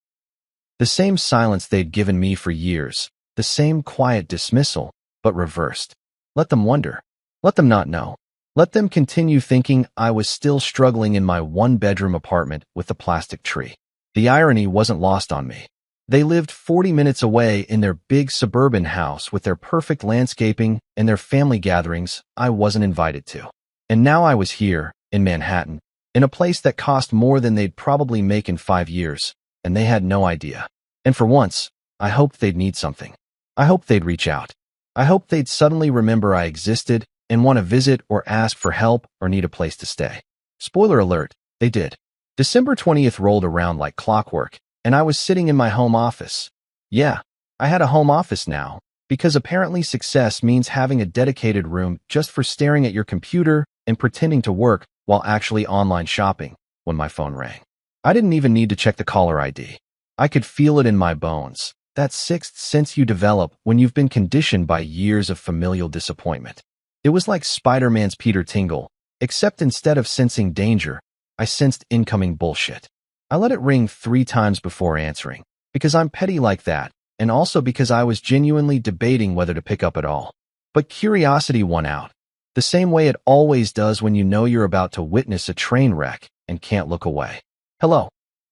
The same silence they'd given me for years. The same quiet dismissal, but reversed. Let them wonder. Let them not know. Let them continue thinking I was still struggling in my one-bedroom apartment with the plastic tree. The irony wasn't lost on me. They lived 40 minutes away in their big suburban house with their perfect landscaping and their family gatherings I wasn't invited to. And now I was here, in Manhattan, in a place that cost more than they'd probably make in 5 years, and they had no idea. And for once, I hoped they'd need something. I hoped they'd reach out. I hoped they'd suddenly remember I existed and want to visit or ask for help or need a place to stay. Spoiler alert, they did. December 20th rolled around like clockwork, and I was sitting in my home office. Yeah, I had a home office now, because apparently success means having a dedicated room just for staring at your computer and pretending to work while actually online shopping when my phone rang. I didn't even need to check the caller ID. I could feel it in my bones, that sixth sense you develop when you've been conditioned by years of familial disappointment. It was like Spider-Man's Peter Tingle, except instead of sensing danger, I sensed incoming bullshit. I let it ring 3 times before answering, because I'm petty like that, and also because I was genuinely debating whether to pick up at all. But curiosity won out, the same way it always does when you know you're about to witness a train wreck and can't look away. "Hello,"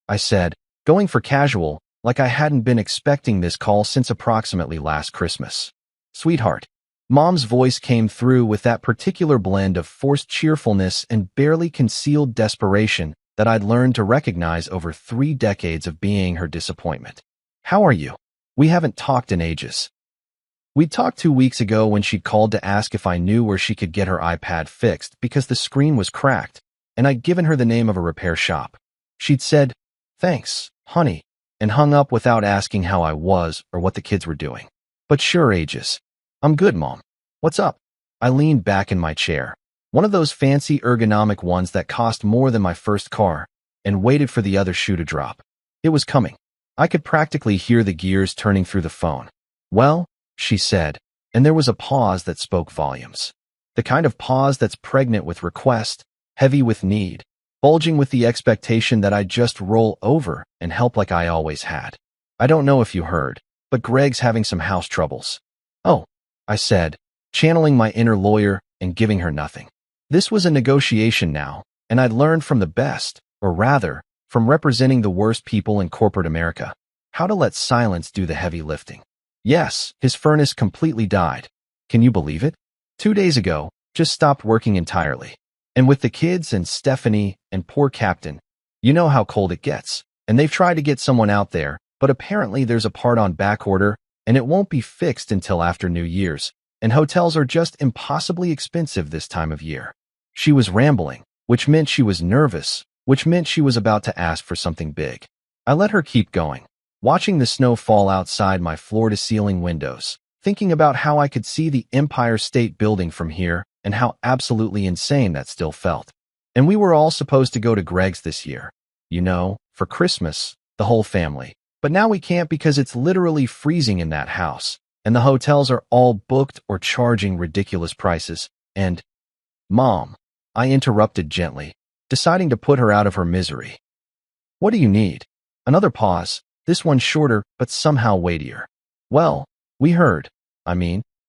I said, going for casual, like I hadn't been expecting this call since approximately last Christmas. "Sweetheart." Mom's voice came through with that particular blend of forced cheerfulness and barely concealed desperation that I'd learned to recognize over 3 decades of being her disappointment. "How are you? We haven't talked in ages." We'd talked 2 weeks ago when she called to ask if I knew where she could get her iPad fixed because the screen was cracked, and I'd given her the name of a repair shop. She'd said, "Thanks, honey," and hung up without asking how I was or what the kids were doing. But sure, ages. "I'm good, Mom. What's up?" I leaned back in my chair, one of those fancy ergonomic ones that cost more than my first car, and waited for the other shoe to drop. It was coming. I could practically hear the gears turning through the phone. "Well," she said, and there was a pause that spoke volumes. The kind of pause that's pregnant with request, heavy with need, bulging with the expectation that I'd just roll over and help like I always had. "I don't know if you heard, but Greg's having some house troubles." "Oh," I said, channeling my inner lawyer and giving her nothing. This was a negotiation now, and I'd learned from the best, or rather, from representing the worst people in corporate America, how to let silence do the heavy lifting. "Yes, his furnace completely died. Can you believe it? 2 days ago, just stopped working entirely. And with the kids and Stephanie and poor Captain, you know how cold it gets. And they've tried to get someone out there, but apparently there's a part on back order, and it won't be fixed until after New Year's, and hotels are just impossibly expensive this time of year." She was rambling, which meant she was nervous, which meant she was about to ask for something big. I let her keep going, watching the snow fall outside my floor-to-ceiling windows, thinking about how I could see the Empire State Building from here and how absolutely insane that still felt. And we were all supposed to go to Greg's this year. You know, for Christmas, the whole family. But now we can't because it's literally freezing in that house, and the hotels are all booked or charging ridiculous prices, and... "Mom," I interrupted gently, deciding to put her out of her misery. "What do you need?" Another pause, this one shorter but somehow weightier. "Well, we heard.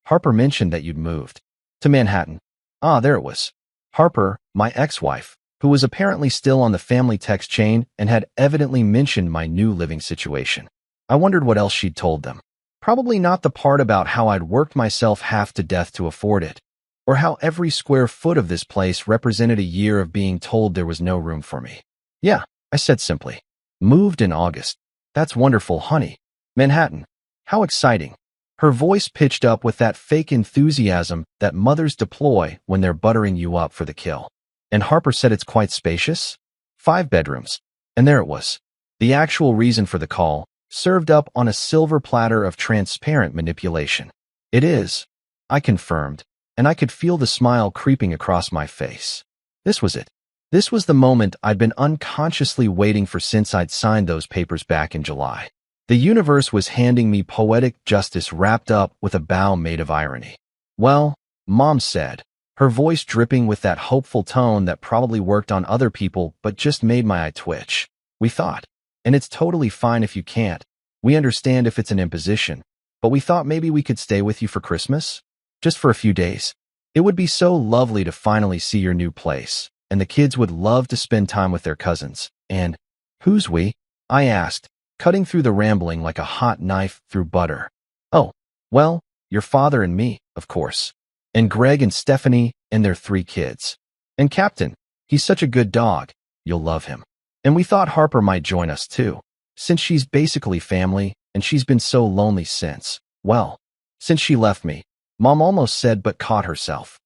Harper mentioned that you'd moved. To Manhattan." Ah, there it was. Harper, my ex-wife, who was apparently still on the family text chain and had evidently mentioned my new living situation. I wondered what else she'd told them. Probably not the part about how I'd worked myself half to death to afford it, or how every square foot of this place represented a year of being told there was no room for me. "Yeah," I said simply. "Moved in August." "That's wonderful, honey. Manhattan. How exciting." Her voice pitched up with that fake enthusiasm that mothers deploy when they're buttering you up for the kill. "And Harper said it's quite spacious? 5 bedrooms." And there it was. The actual reason for the call, served up on a silver platter of transparent manipulation. It is, I confirmed, and I could feel the smile creeping across my face. This was it. This was the moment I'd been unconsciously waiting for since I'd signed those papers back in July. The universe was handing me poetic justice wrapped up with a bow made of irony. Well, Mom said, her voice dripping with that hopeful tone that probably worked on other people but just made my eye twitch. We thought, and it's totally fine if you can't. We understand if it's an imposition, but we thought maybe we could stay with you for Christmas? Just for a few days. It would be so lovely to finally see your new place, and the kids would love to spend time with their cousins. And, who's we? I asked, cutting through the rambling like a hot knife through butter. Oh, well, your father and me, of course. And Greg and Stephanie and their 3 kids. And Captain, he's such a good dog. You'll love him. And we thought Harper might join us too, since she's basically family, and she's been so lonely since, well, since she left me. Mom almost said but caught herself.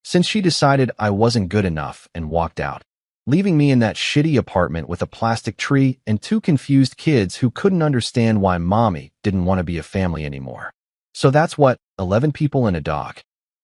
Since she decided I wasn't good enough and walked out, leaving me in that shitty apartment with a plastic tree and 2 confused kids who couldn't understand why Mommy didn't want to be a family anymore. So that's what, 11 people and a dog.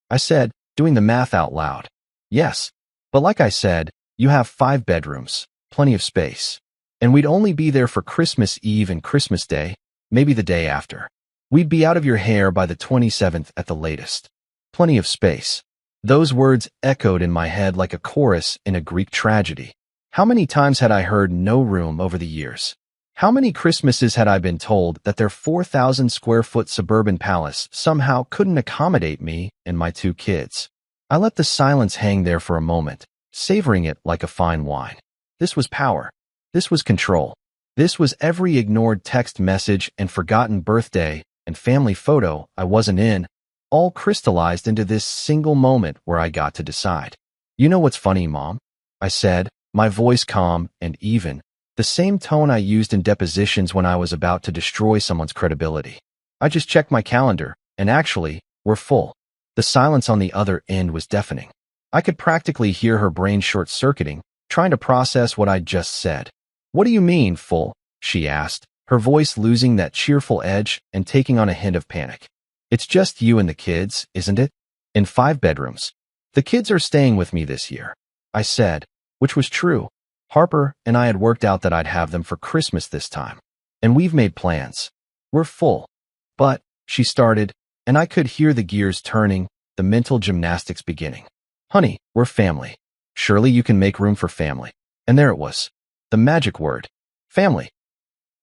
I said, doing the math out loud. Yes, but like I said, you have 5 bedrooms, plenty of space. And we'd only be there for Christmas Eve and Christmas Day, maybe the day after. We'd be out of your hair by the 27th at the latest. Plenty of space. Those words echoed in my head like a chorus in a Greek tragedy. How many times had I heard no room over the years? How many Christmases had I been told that their 4,000 square foot suburban palace somehow couldn't accommodate me and my 2 kids? I let the silence hang there for a moment, savoring it like a fine wine. This was power. This was control. This was every ignored text message and forgotten birthday and family photo I wasn't in, all crystallized into this single moment where I got to decide. You know what's funny, Mom? I said, my voice calm and even, the same tone I used in depositions when I was about to destroy someone's credibility. I just checked my calendar, and actually, we're full. The silence on the other end was deafening. I could practically hear her brain short-circuiting, trying to process what I'd just said. What do you mean, full? She asked, her voice losing that cheerful edge and taking on a hint of panic. It's just you and the kids, isn't it? In 5 bedrooms. The kids are staying with me this year, I said, which was true. Harper and I had worked out that I'd have them for Christmas this time. And we've made plans. We're full. But, she started, and I could hear the gears turning, the mental gymnastics beginning. Honey, we're family. Surely you can make room for family. And there it was. The magic word. Family.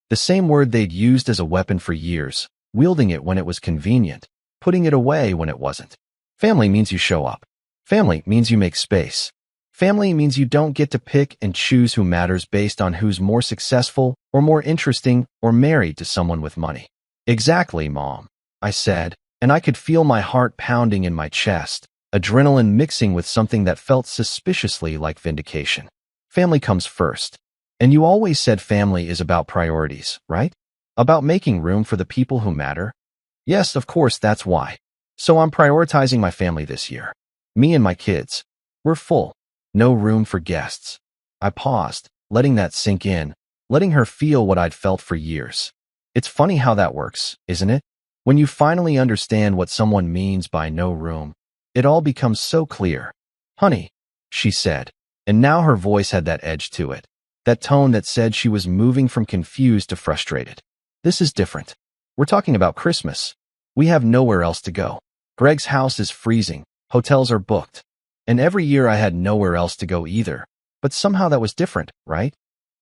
The same word they'd used as a weapon for years, wielding it when it was convenient, putting it away when it wasn't. Family means you show up. Family means you make space. Family means you don't get to pick and choose who matters based on who's more successful or more interesting or married to someone with money. Exactly, Mom, I said, and I could feel my heart pounding in my chest, adrenaline mixing with something that felt suspiciously like vindication. Family comes first. And you always said family is about priorities, right? About making room for the people who matter? Yes, of course, that's why. So I'm prioritizing my family this year. Me and my kids. We're full. No room for guests. I paused, letting that sink in, letting her feel what I'd felt for years. It's funny how that works, isn't it? When you finally understand what someone means by no room, it all becomes so clear. Honey, she said, and now her voice had that edge to it, that tone that said she was moving from confused to frustrated. This is different. We're talking about Christmas. We have nowhere else to go. Greg's house is freezing, hotels are booked. And every year I had nowhere else to go either. But somehow that was different, right?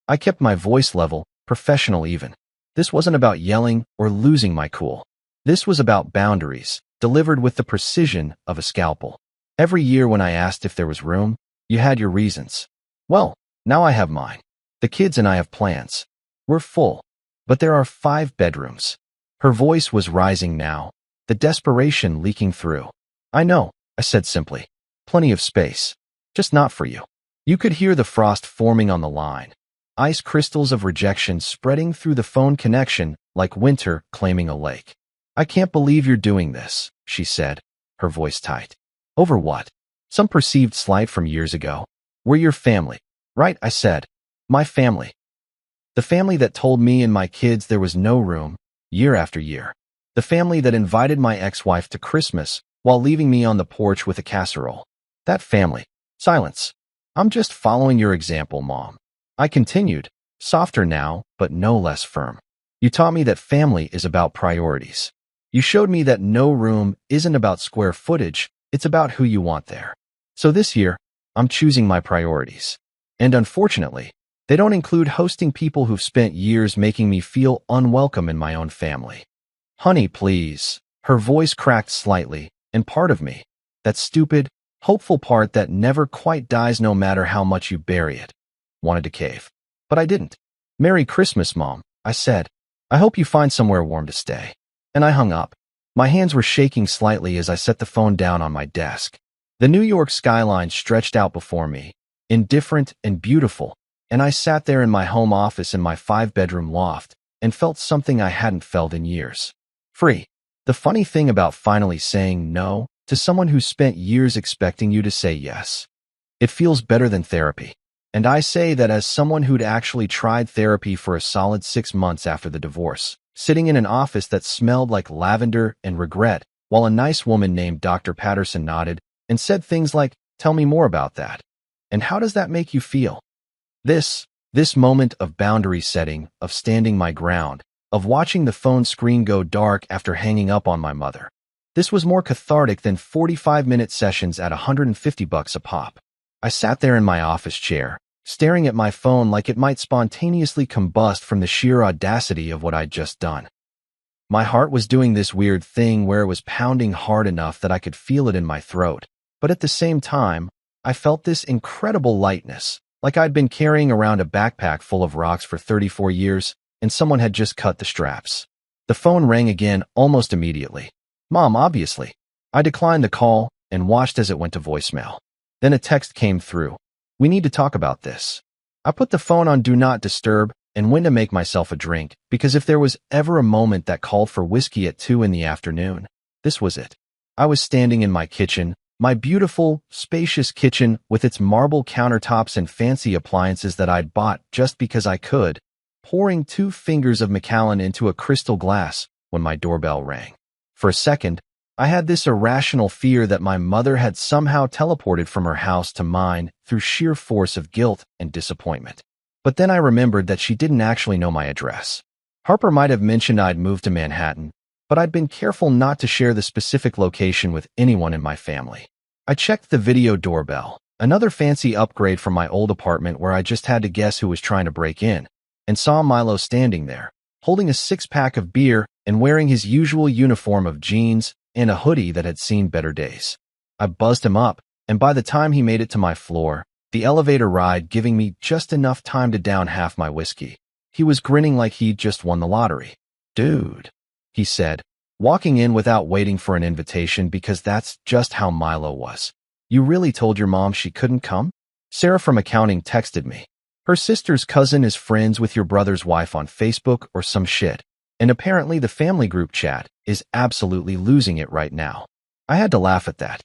I kept my voice level, professional even. This wasn't about yelling or losing my cool. This was about boundaries, delivered with the precision of a scalpel. Every year when I asked if there was room, you had your reasons. Well, now I have mine. The kids and I have plans. We're full. But there are 5 bedrooms. Her voice was rising now, the desperation leaking through. I know, I said simply. Plenty of space. Just not for you. You could hear the frost forming on the line. Ice crystals of rejection spreading through the phone connection like winter claiming a lake. I can't believe you're doing this, she said, her voice tight. Over what? Some perceived slight from years ago. We're your family. Right, I said. My family. The family that told me and my kids there was no room, year after year. The family that invited my ex-wife to Christmas while leaving me on the porch with a casserole. That family. Silence. I'm just following your example, Mom. I continued, softer now, but no less firm. You taught me that family is about priorities. You showed me that no room isn't about square footage, it's about who you want there. So this year, I'm choosing my priorities. And unfortunately, they don't include hosting people who've spent years making me feel unwelcome in my own family. Honey, please. Her voice cracked slightly, and part of me, that stupid, hopeful part that never quite dies no matter how much you bury it, wanted to cave. But I didn't. Merry Christmas, Mom, I said. I hope you find somewhere warm to stay. And I hung up. My hands were shaking slightly as I set the phone down on my desk. The New York skyline stretched out before me, indifferent and beautiful, and I sat there in my home office in my 5-bedroom loft and felt something I hadn't felt in years. Free. The funny thing about finally saying no to someone who spent years expecting you to say yes. It feels better than therapy. And I say that as someone who'd actually tried therapy for a solid 6 months after the divorce, sitting in an office that smelled like lavender and regret, while a nice woman named Dr. Patterson nodded and said things like, "Tell me more about that. And how does that make you feel?" This moment of boundary setting, of standing my ground, of watching the phone screen go dark after hanging up on my mother. This was more cathartic than 45-minute sessions at $150 a pop. I sat there in my office chair, staring at my phone like it might spontaneously combust from the sheer audacity of what I'd just done. My heart was doing this weird thing where it was pounding hard enough that I could feel it in my throat, but at the same time, I felt this incredible lightness, like I'd been carrying around a backpack full of rocks for 34 years, and someone had just cut the straps. The phone rang again almost immediately. Mom, obviously. I declined the call and watched as it went to voicemail. Then a text came through. "We need to talk about this." I put the phone on Do Not Disturb and went to make myself a drink, because if there was ever a moment that called for whiskey at 2 in the afternoon, this was it. I was standing in my kitchen, my beautiful, spacious kitchen with its marble countertops and fancy appliances that I'd bought just because I could, pouring 2 fingers of Macallan into a crystal glass when my doorbell rang. For a second, I had this irrational fear that my mother had somehow teleported from her house to mine through sheer force of guilt and disappointment. But then I remembered that she didn't actually know my address. Harper might have mentioned I'd moved to Manhattan, but I'd been careful not to share the specific location with anyone in my family. I checked the video doorbell, another fancy upgrade from my old apartment where I just had to guess who was trying to break in, and saw Milo standing there, holding a 6-pack of beer and wearing his usual uniform of jeans and a hoodie that had seen better days. I buzzed him up, and by the time he made it to my floor, the elevator ride giving me just enough time to down half my whiskey, he was grinning like he'd just won the lottery. "Dude," he said, walking in without waiting for an invitation because that's just how Milo was. "You really told your mom she couldn't come?" Sarah from accounting texted me. "Her sister's cousin is friends with your brother's wife on Facebook or some shit, and apparently the family group chat is absolutely losing it right now." I had to laugh at that.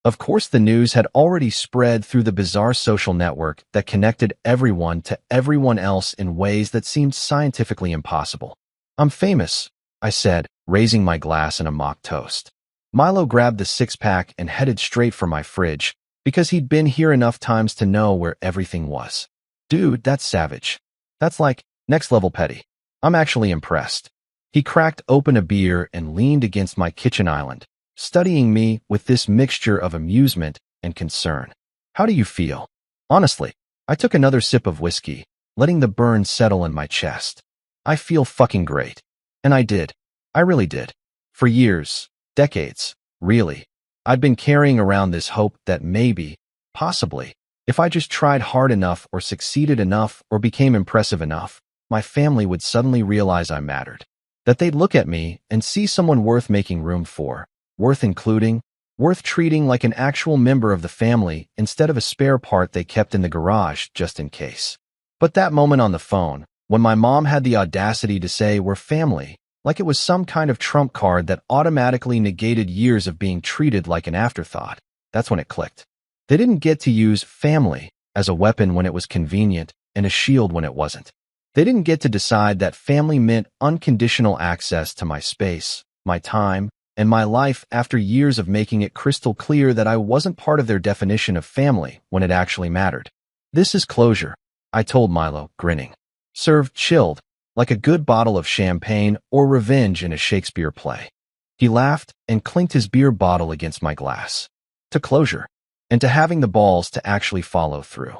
Of course, the news had already spread through the bizarre social network that connected everyone to everyone else in ways that seemed scientifically impossible. "I'm famous," I said, raising my glass in a mock toast. Milo grabbed the 6-pack and headed straight for my fridge, because he'd been here enough times to know where everything was. "Dude, that's savage. That's like next-level petty. I'm actually impressed." He cracked open a beer and leaned against my kitchen island, studying me with this mixture of amusement and concern. "How do you feel?" Honestly, I took another sip of whiskey, letting the burn settle in my chest. "I feel fucking great." And I did. I really did. For years, decades, really, I'd been carrying around this hope that maybe, possibly, if I just tried hard enough or succeeded enough or became impressive enough, my family would suddenly realize I mattered. That they'd look at me and see someone worth making room for, worth including, worth treating like an actual member of the family instead of a spare part they kept in the garage just in case. But that moment on the phone, when my mom had the audacity to say we're family, like it was some kind of trump card that automatically negated years of being treated like an afterthought, that's when it clicked. They didn't get to use family as a weapon when it was convenient and a shield when it wasn't. They didn't get to decide that family meant unconditional access to my space, my time, and my life after years of making it crystal clear that I wasn't part of their definition of family when it actually mattered. This is closure, I told Milo, grinning. Served chilled, like a good bottle of champagne or revenge in a Shakespeare play. He laughed and clinked his beer bottle against my glass. To closure, and to having the balls to actually follow through.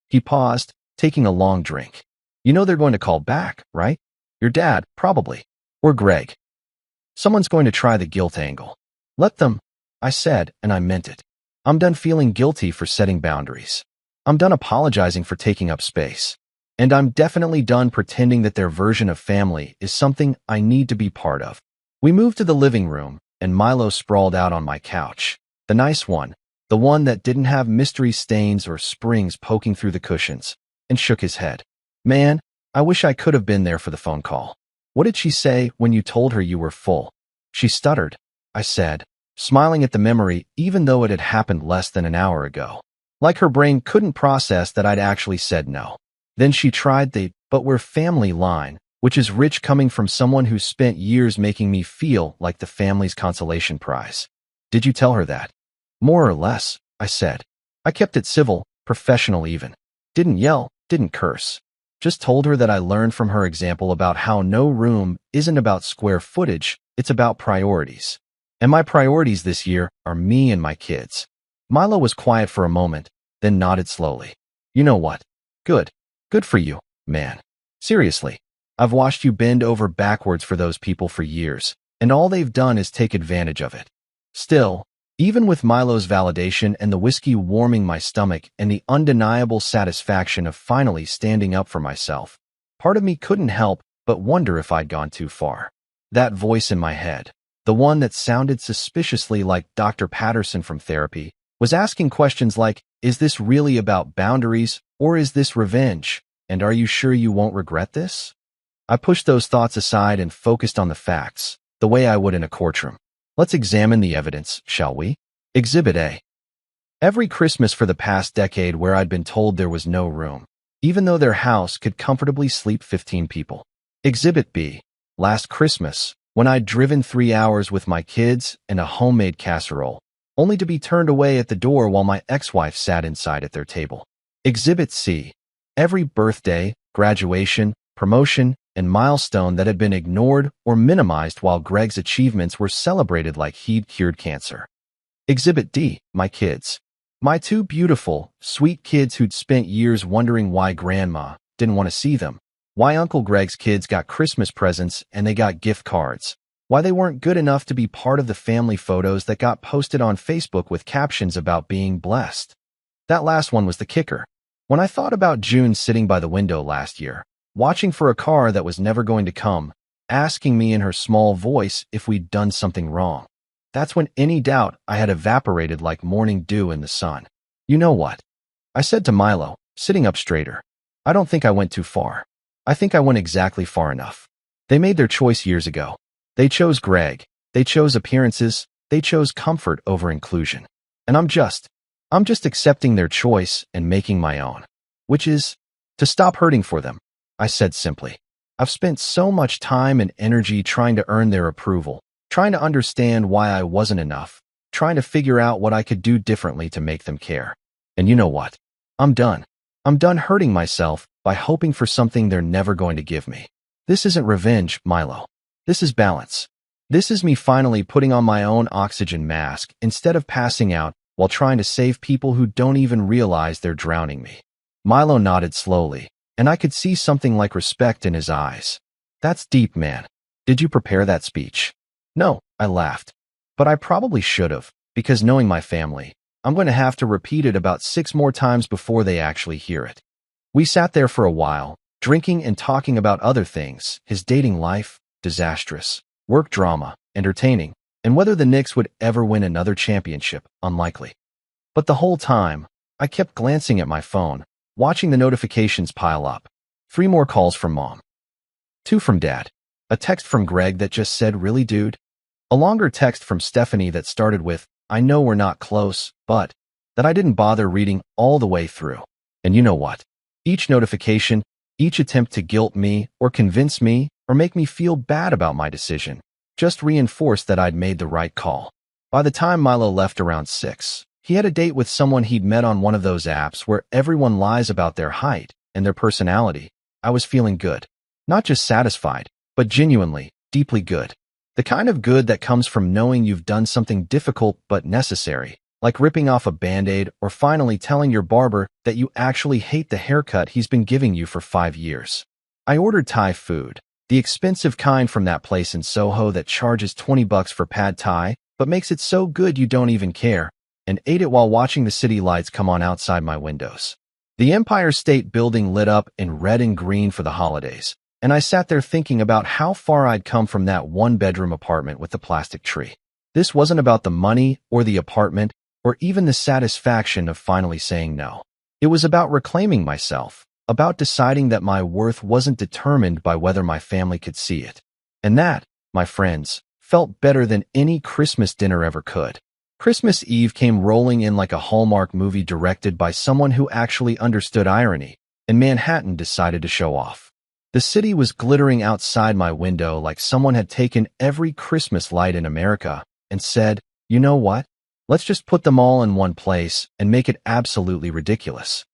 He paused, taking a long drink. You know they're going to call back, right? Your dad, probably. Or Greg. Someone's going to try the guilt angle. Let them, I said, and I meant it. I'm done feeling guilty for setting boundaries. I'm done apologizing for taking up space. And I'm definitely done pretending that their version of family is something I need to be part of. We moved to the living room, and Milo sprawled out on my couch. The nice one, the one that didn't have mystery stains or springs poking through the cushions, and shook his head. Man, I wish I could have been there for the phone call. What did she say when you told her you were full? She stuttered, I said, smiling at the memory even though it had happened less than an hour ago. Like her brain couldn't process that I'd actually said no. Then she tried the "but we're family" line, which is rich coming from someone who spent years making me feel like the family's consolation prize. Did you tell her that? More or less, I said. I kept it civil, professional even. Didn't yell, didn't curse. Just told her that I learned from her example about how no room isn't about square footage, it's about priorities. And my priorities this year are me and my kids. Milo was quiet for a moment, then nodded slowly. You know what? Good. Good for you, man. Seriously. I've watched you bend over backwards for those people for years, and all they've done is take advantage of it. Still, even with Milo's validation and the whiskey warming my stomach and the undeniable satisfaction of finally standing up for myself, part of me couldn't help but wonder if I'd gone too far. That voice in my head, the one that sounded suspiciously like Dr. Patterson from therapy, was asking questions like, is this really about boundaries, or is this revenge? And are you sure you won't regret this? I pushed those thoughts aside and focused on the facts, the way I would in a courtroom. Let's examine the evidence, shall we? Exhibit A. Every Christmas for the past decade where I'd been told there was no room, even though their house could comfortably sleep 15 people. Exhibit B. Last Christmas, when I'd driven 3 hours with my kids and a homemade casserole, only to be turned away at the door while my ex-wife sat inside at their table. Exhibit C. Every birthday, graduation, promotion, and milestone that had been ignored or minimized while Greg's achievements were celebrated like he'd cured cancer. Exhibit D. My kids. My two beautiful, sweet kids who'd spent years wondering why Grandma didn't want to see them, why Uncle Greg's kids got Christmas presents and they got gift cards, why they weren't good enough to be part of the family photos that got posted on Facebook with captions about being blessed. That last one was the kicker. When I thought about June sitting by the window last year, watching for a car that was never going to come, asking me in her small voice if we'd done something wrong. That's when any doubt I had evaporated like morning dew in the sun. You know what? I said to Milo, sitting up straighter. I don't think I went too far. I think I went exactly far enough. They made their choice years ago. They chose Greg. They chose appearances. They chose comfort over inclusion. And I'm just accepting their choice and making my own. Which is, to stop hurting for them. I said simply. I've spent so much time and energy trying to earn their approval, trying to understand why I wasn't enough, trying to figure out what I could do differently to make them care. And you know what? I'm done. I'm done hurting myself by hoping for something they're never going to give me. This isn't revenge, Milo. This is balance. This is me finally putting on my own oxygen mask instead of passing out while trying to save people who don't even realize they're drowning me. Milo nodded slowly, and I could see something like respect in his eyes. That's deep, man. Did you prepare that speech? No, I laughed. But I probably should have, because knowing my family, I'm going to have to repeat it about 6 more times before they actually hear it. We sat there for a while, drinking and talking about other things, his dating life, disastrous, work drama, entertaining, and whether the Knicks would ever win another championship, unlikely. But the whole time, I kept glancing at my phone, watching the notifications pile up. 3 more calls from Mom. 2 from Dad. A text from Greg that just said, "Really, dude?" A longer text from Stephanie that started with, "I know we're not close, but," that I didn't bother reading all the way through. And you know what? Each notification Each attempt to guilt me or convince me or make me feel bad about my decision just reinforced that I'd made the right call. By the time Milo left around 6, he had a date with someone he'd met on one of those apps where everyone lies about their height and their personality. I was feeling good. Not just satisfied, but genuinely, deeply good. The kind of good that comes from knowing you've done something difficult but necessary, like ripping off a Band-Aid or finally telling your barber that you actually hate the haircut he's been giving you for 5 years. I ordered Thai food, the expensive kind from that place in Soho that charges $20 for pad Thai, but makes it so good you don't even care, and ate it while watching the city lights come on outside my windows. The Empire State Building lit up in red and green for the holidays, and I sat there thinking about how far I'd come from that one-bedroom apartment with the plastic tree. This wasn't about the money or the apartment or even the satisfaction of finally saying no. It was about reclaiming myself, about deciding that my worth wasn't determined by whether my family could see it. And that, my friends, felt better than any Christmas dinner ever could. Christmas Eve came rolling in like a Hallmark movie directed by someone who actually understood irony, and Manhattan decided to show off. The city was glittering outside my window like someone had taken every Christmas light in America and said, "You know what? Let's just put them all in one place and make it absolutely ridiculous."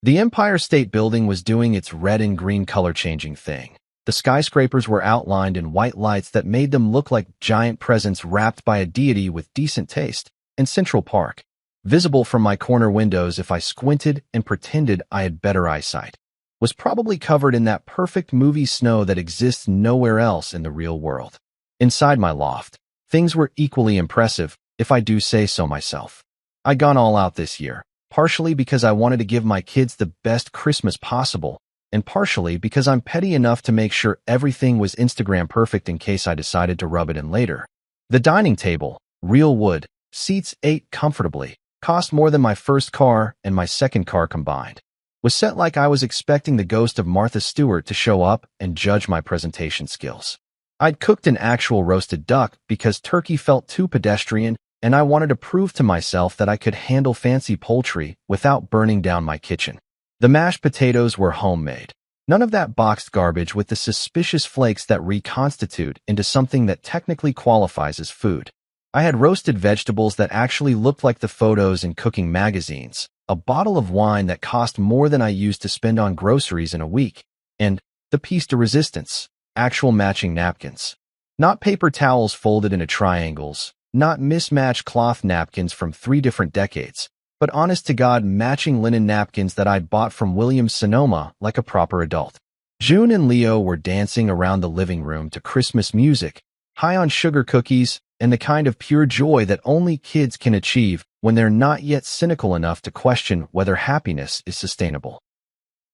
The Empire State Building was doing its red and green color-changing thing. The skyscrapers were outlined in white lights that made them look like giant presents wrapped by a deity with decent taste, and Central Park, visible from my corner windows if I squinted and pretended I had better eyesight, was probably covered in that perfect movie snow that exists nowhere else in the real world. Inside my loft, things were equally impressive, if I do say so myself. I'd gone all out this year, partially because I wanted to give my kids the best Christmas possible, and partially because I'm petty enough to make sure everything was Instagram perfect in case I decided to rub it in later. The dining table, real wood, seats 8 comfortably, cost more than my first car and my second car combined, was set like I was expecting the ghost of Martha Stewart to show up and judge my presentation skills. I'd cooked an actual roasted duck because turkey felt too pedestrian, and I wanted to prove to myself that I could handle fancy poultry without burning down my kitchen. The mashed potatoes were homemade. None of that boxed garbage with the suspicious flakes that reconstitute into something that technically qualifies as food. I had roasted vegetables that actually looked like the photos in cooking magazines, a bottle of wine that cost more than I used to spend on groceries in a week, and the piece de resistance, actual matching napkins. Not paper towels folded into triangles, not mismatched cloth napkins from 3 different decades, but honest-to-God matching linen napkins that I'd bought from Williams-Sonoma like a proper adult. June and Leo were dancing around the living room to Christmas music, high on sugar cookies, and the kind of pure joy that only kids can achieve when they're not yet cynical enough to question whether happiness is sustainable.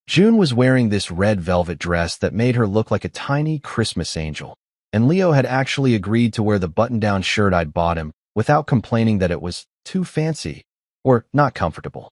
June was wearing this red velvet dress that made her look like a tiny Christmas angel, and Leo had actually agreed to wear the button-down shirt I'd bought him without complaining that it was too fancy or not comfortable.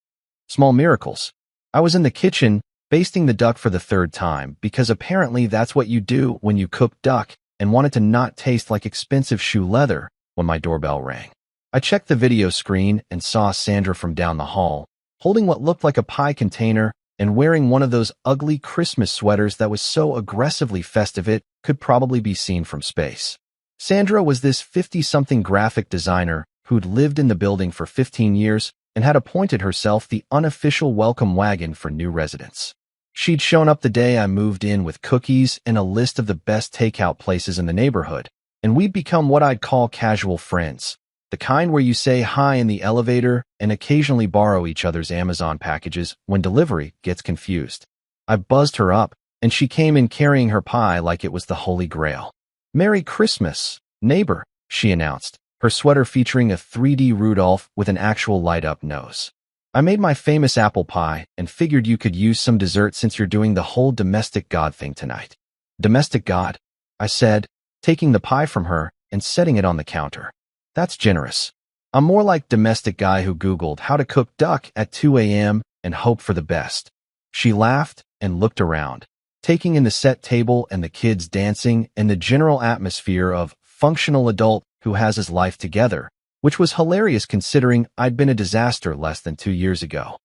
Small miracles. I was in the kitchen, basting the duck for the 3rd time because apparently that's what you do when you cook duck, and wanted to not taste like expensive shoe leather when my doorbell rang. I checked the video screen and saw Sandra from down the hall, holding what looked like a pie container and wearing one of those ugly Christmas sweaters that was so aggressively festive it could probably be seen from space. Sandra was this 50-something graphic designer who'd lived in the building for 15 years and had appointed herself the unofficial welcome wagon for new residents. She'd shown up the day I moved in with cookies and a list of the best takeout places in the neighborhood, and we'd become what I'd call casual friends, the kind where you say hi in the elevator and occasionally borrow each other's Amazon packages when delivery gets confused. I buzzed her up, and she came in carrying her pie like it was the Holy Grail. "Merry Christmas, neighbor," she announced, her sweater featuring a 3D Rudolph with an actual light-up nose. "I made my famous apple pie and figured you could use some dessert since you're doing the whole domestic god thing tonight." "Domestic god?" I said, taking the pie from her and setting it on the counter. "That's generous. I'm more like domestic guy who Googled how to cook duck at 2 a.m. and hoped for the best." She laughed and looked around, taking in the set table and the kids dancing and the general atmosphere of functional adult who has his life together, which was hilarious considering I'd been a disaster less than 2 years ago.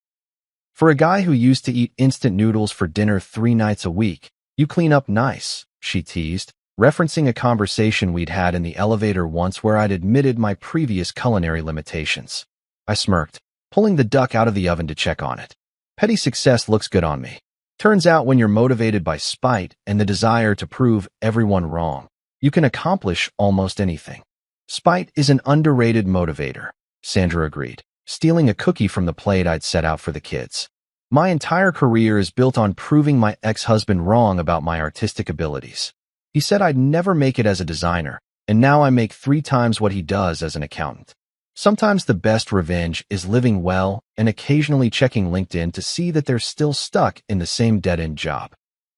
For a guy who used to eat instant noodles for dinner 3 nights a week, you clean up nice, she teased, referencing a conversation we'd had in the elevator once where I'd admitted my previous culinary limitations. I smirked, pulling the duck out of the oven to check on it. Petty success looks good on me. Turns out when you're motivated by spite and the desire to prove everyone wrong, you can accomplish almost anything. Spite is an underrated motivator, Sandra agreed, stealing a cookie from the plate I'd set out for the kids. My entire career is built on proving my ex-husband wrong about my artistic abilities. He said I'd never make it as a designer, and now I make 3 times what he does as an accountant. Sometimes the best revenge is living well and occasionally checking LinkedIn to see that they're still stuck in the same dead-end job.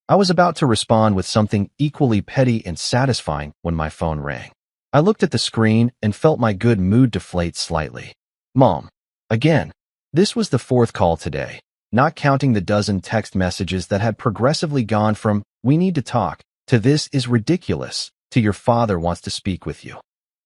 I was about to respond with something equally petty and satisfying when my phone rang. I looked at the screen and felt my good mood deflate slightly. Mom. Again. This was the 4th call today, not counting the dozen text messages that had progressively gone from, "We need to talk," to "This is ridiculous," to "Your father wants to speak with you."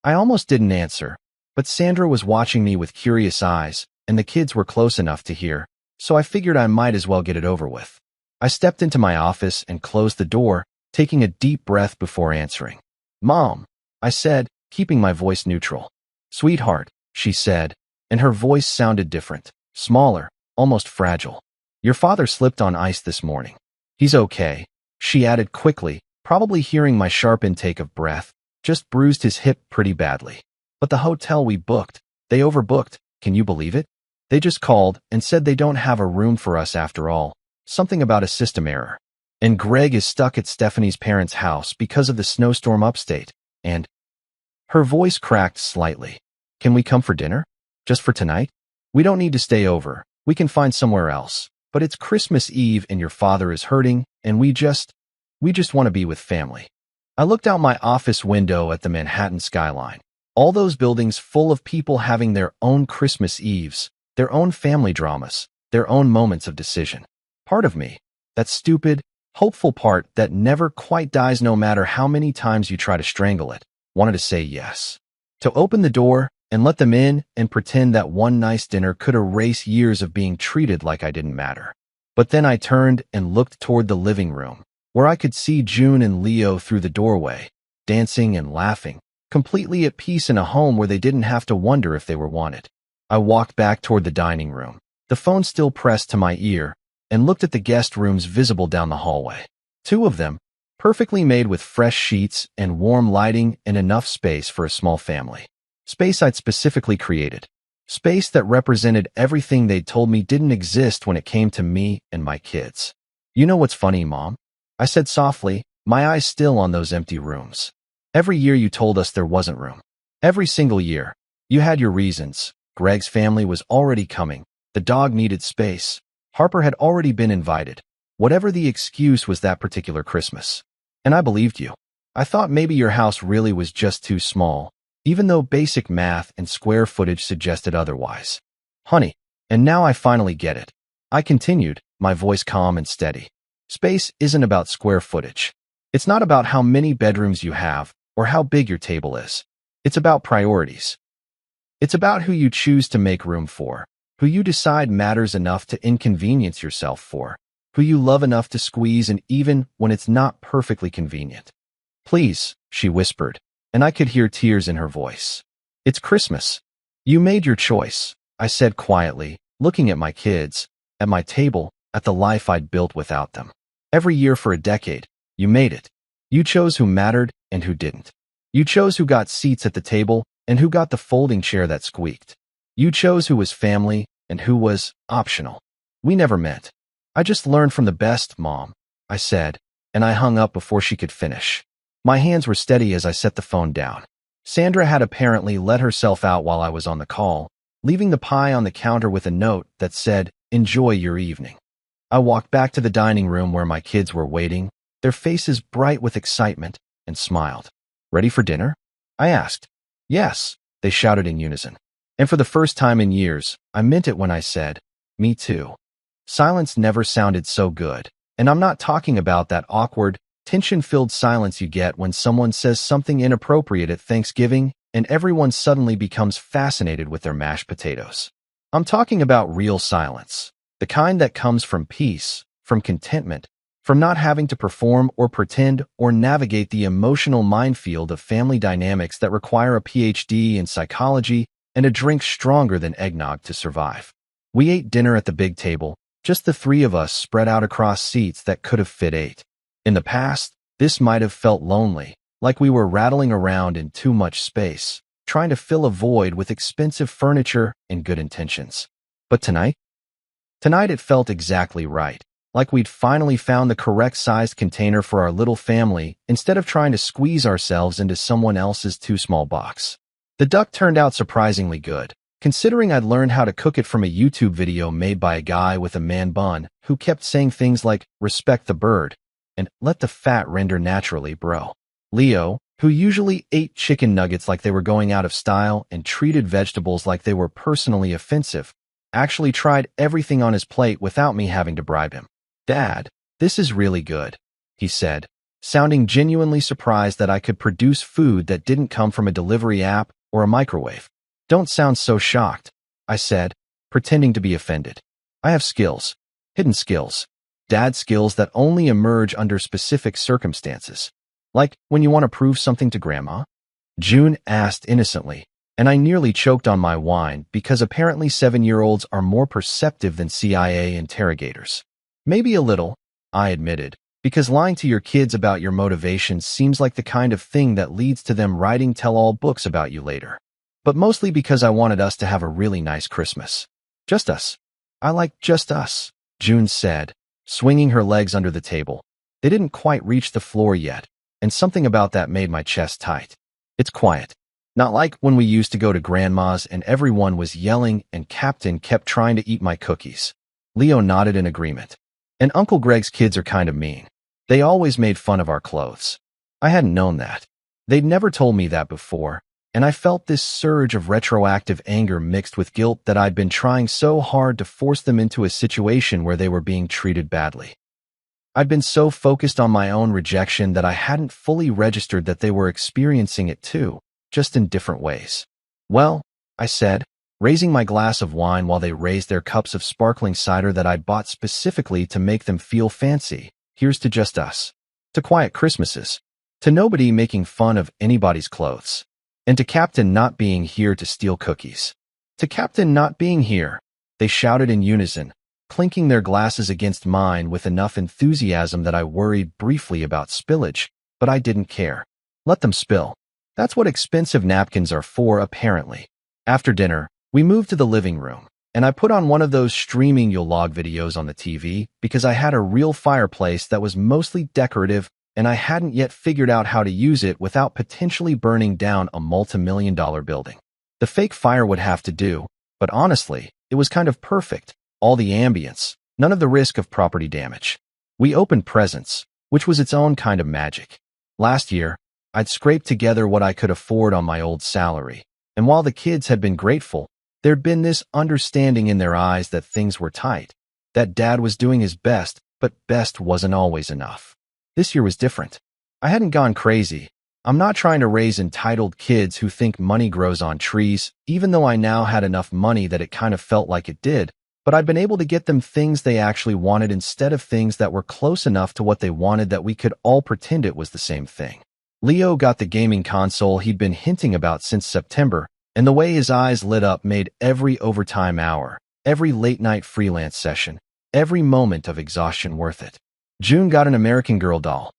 I almost didn't answer, but Sandra was watching me with curious eyes, and the kids were close enough to hear, so I figured I might as well get it over with. I stepped into my office and closed the door, taking a deep breath before answering. "Mom," I said, keeping my voice neutral. "Sweetheart," she said, and her voice sounded different, smaller, almost fragile. "Your father slipped on ice this morning. He's okay," she added quickly, probably hearing my sharp intake of breath, "just bruised his hip pretty badly. But the hotel we booked, they overbooked, can you believe it? They just called and said they don't have a room for us after all, something about a system error. And Greg is stuck at Stephanie's parents' house because of the snowstorm upstate, and—" Her voice cracked slightly. "Can we come for dinner? Just for tonight? We don't need to stay over, we can find somewhere else, but it's Christmas Eve and your father is hurting, and we just want to be with family." I looked out my office window at the Manhattan skyline. All those buildings full of people having their own Christmas Eves, their own family dramas, their own moments of decision. Part of me, that stupid, hopeful part that never quite dies no matter how many times you try to strangle it, wanted to say yes. To open the door and let them in and pretend that one nice dinner could erase years of being treated like I didn't matter. But then I turned and looked toward the living room, where I could see June and Leo through the doorway, dancing and laughing, completely at peace in a home where they didn't have to wonder if they were wanted. I walked back toward the dining room, the phone still pressed to my ear, and looked at the guest rooms visible down the hallway. 2 of them, perfectly made with fresh sheets and warm lighting and enough space for a small family. Space I'd specifically created. Space that represented everything they'd told me didn't exist when it came to me and my kids. "You know what's funny, Mom?" I said softly, my eyes still on those empty rooms. "Every year you told us there wasn't room. Every single year. You had your reasons. Greg's family was already coming. The dog needed space. Harper had already been invited. Whatever the excuse was that particular Christmas. And I believed you. I thought maybe your house really was just too small, even though basic math and square footage suggested otherwise. Honey, and now I finally get it." I continued, my voice calm and steady. "Space isn't about square footage. It's not about how many bedrooms you have or how big your table is. It's about priorities. It's about who you choose to make room for, who you decide matters enough to inconvenience yourself for, who you love enough to squeeze in even when it's not perfectly convenient." "Please," she whispered, and I could hear tears in her voice. "It's Christmas. You made your choice," I said quietly, looking at my kids, at my table, at the life I'd built without them. "Every year for a decade, you made it. You chose who mattered and who didn't. You chose who got seats at the table and who got the folding chair that squeaked. You chose who was family and who was optional. We never met. I just learned from the best, Mom," I said, and I hung up before she could finish. My hands were steady as I set the phone down. Sandra had apparently let herself out while I was on the call, leaving the pie on the counter with a note that said, "Enjoy your evening." I walked back to the dining room where my kids were waiting, their faces bright with excitement, and smiled. "Ready for dinner?" I asked. "Yes," they shouted in unison. And for the first time in years, I meant it when I said, "Me too." Silence never sounded so good, and I'm not talking about that awkward, tension-filled silence you get when someone says something inappropriate at Thanksgiving and everyone suddenly becomes fascinated with their mashed potatoes. I'm talking about real silence. The kind that comes from peace, from contentment, from not having to perform or pretend or navigate the emotional minefield of family dynamics that require a PhD in psychology and a drink stronger than eggnog to survive. We ate dinner at the big table, just the three of us spread out across seats that could have fit 8. In the past, this might have felt lonely, like we were rattling around in too much space, trying to fill a void with expensive furniture and good intentions. But tonight it felt exactly right, like we'd finally found the correct sized container for our little family instead of trying to squeeze ourselves into someone else's too small box. The duck turned out surprisingly good, considering I'd learned how to cook it from a YouTube video made by a guy with a man bun who kept saying things like, "Respect the bird," and "Let the fat render naturally, bro." Leo, who usually ate chicken nuggets like they were going out of style and treated vegetables like they were personally offensive, actually tried everything on his plate without me having to bribe him. "Dad, this is really good," he said, sounding genuinely surprised that I could produce food that didn't come from a delivery app or a microwave. "Don't sound so shocked," I said, pretending to be offended. "I have skills. Hidden skills. Dad skills that only emerge under specific circumstances. Like when you want to prove something to Grandma?" June asked innocently, and I nearly choked on my wine because apparently 7-year-olds are more perceptive than CIA interrogators. "Maybe a little," I admitted, because lying to your kids about your motivations seems like the kind of thing that leads to them writing tell-all books about you later. But mostly because I wanted us to have a really nice Christmas. Just us. I like just us, June said, swinging her legs under the table. They didn't quite reach the floor yet, and something about that made my chest tight. It's quiet. Not like when we used to go to Grandma's and everyone was yelling and Captain kept trying to eat my cookies. Leo nodded in agreement. And Uncle Greg's kids are kind of mean. They always made fun of our clothes. I hadn't known that. They'd never told me that before, and I felt this surge of retroactive anger mixed with guilt that I'd been trying so hard to force them into a situation where they were being treated badly. I'd been so focused on my own rejection that I hadn't fully registered that they were experiencing it too, just in different ways. "Well," I said, raising my glass of wine while they raised their cups of sparkling cider that I'd bought specifically to make them feel fancy, "here's to just us. To quiet Christmases. To nobody making fun of anybody's clothes. And to Captain not being here to steal cookies. To Captain not being here," they shouted in unison, clinking their glasses against mine with enough enthusiasm that I worried briefly about spillage, but I didn't care. Let them spill. That's what expensive napkins are for, apparently. After dinner, we moved to the living room, and I put on one of those streaming Yule log videos on the TV because I had a real fireplace that was mostly decorative and I hadn't yet figured out how to use it without potentially burning down a multi-million-dollar building. The fake fire would have to do, but honestly, it was kind of perfect. All the ambience, none of the risk of property damage. We opened presents, which was its own kind of magic. Last year, I'd scraped together what I could afford on my old salary, and while the kids had been grateful, there'd been this understanding in their eyes that things were tight, that Dad was doing his best, but best wasn't always enough. This year was different. I hadn't gone crazy. I'm not trying to raise entitled kids who think money grows on trees, even though I now had enough money that it kind of felt like it did, but I'd been able to get them things they actually wanted instead of things that were close enough to what they wanted that we could all pretend it was the same thing. Leo got the gaming console he'd been hinting about since September, and the way his eyes lit up made every overtime hour, every late-night freelance session, every moment of exhaustion worth it. June got an American Girl doll.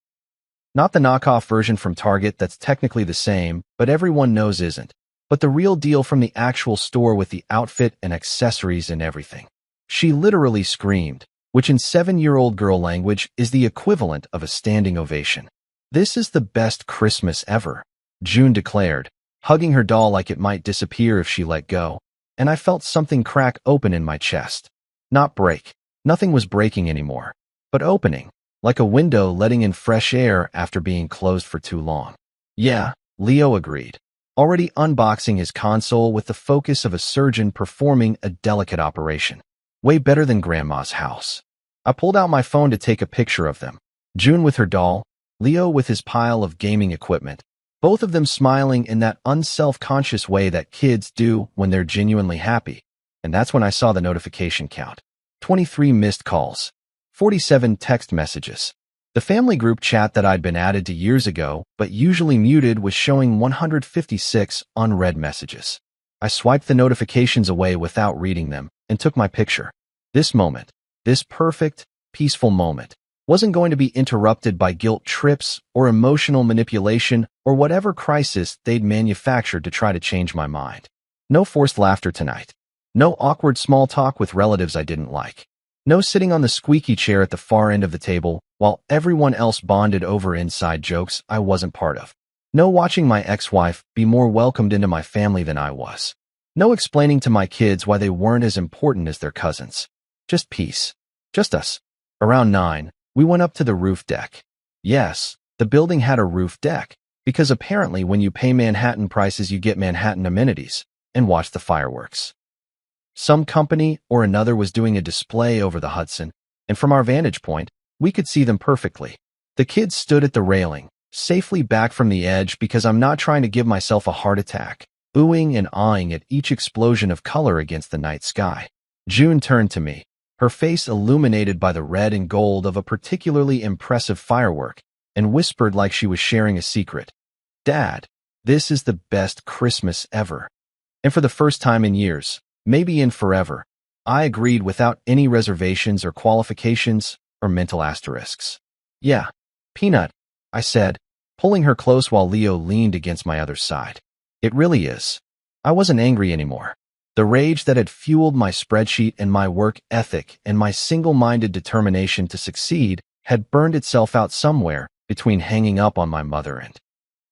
Not the knockoff version from Target that's technically the same, but everyone knows isn't, but the real deal from the actual store with the outfit and accessories and everything. She literally screamed, which in 7-year-old girl language is the equivalent of a standing ovation. "This is the best Christmas ever," June declared, hugging her doll like it might disappear if she let go, and I felt something crack open in my chest. Not break. Nothing was breaking anymore, but opening, like a window letting in fresh air after being closed for too long. "Yeah," Leo agreed, already unboxing his console with the focus of a surgeon performing a delicate operation. "Way better than Grandma's house." I pulled out my phone to take a picture of them. June with her doll, Leo with his pile of gaming equipment, both of them smiling in that unself-conscious way that kids do when they're genuinely happy. And that's when I saw the notification count. 23 missed calls, 47 text messages. The family group chat that I'd been added to years ago, but usually muted, was showing 156 unread messages. I swiped the notifications away without reading them and took my picture. This moment, this perfect, peaceful moment, wasn't going to be interrupted by guilt trips or emotional manipulation or whatever crisis they'd manufactured to try to change my mind. No forced laughter tonight. No awkward small talk with relatives I didn't like. No sitting on the squeaky chair at the far end of the table while everyone else bonded over inside jokes I wasn't part of. No watching my ex-wife be more welcomed into my family than I was. No explaining to my kids why they weren't as important as their cousins. Just peace. Just us. Around 9, we went up to the roof deck. Yes, the building had a roof deck, because apparently when you pay Manhattan prices you get Manhattan amenities, and watch the fireworks. Some company or another was doing a display over the Hudson, and from our vantage point, we could see them perfectly. The kids stood at the railing, safely back from the edge because I'm not trying to give myself a heart attack, oohing and ahhing at each explosion of color against the night sky. June turned to me, her face illuminated by the red and gold of a particularly impressive firework, and whispered like she was sharing a secret. "Dad, this is the best Christmas ever." And for the first time in years, maybe in forever, I agreed without any reservations or qualifications or mental asterisks. "Yeah, Peanut," I said, pulling her close while Leo leaned against my other side. "It really is." I wasn't angry anymore. The rage that had fueled my spreadsheet and my work ethic and my single-minded determination to succeed had burned itself out somewhere between hanging up on my mother and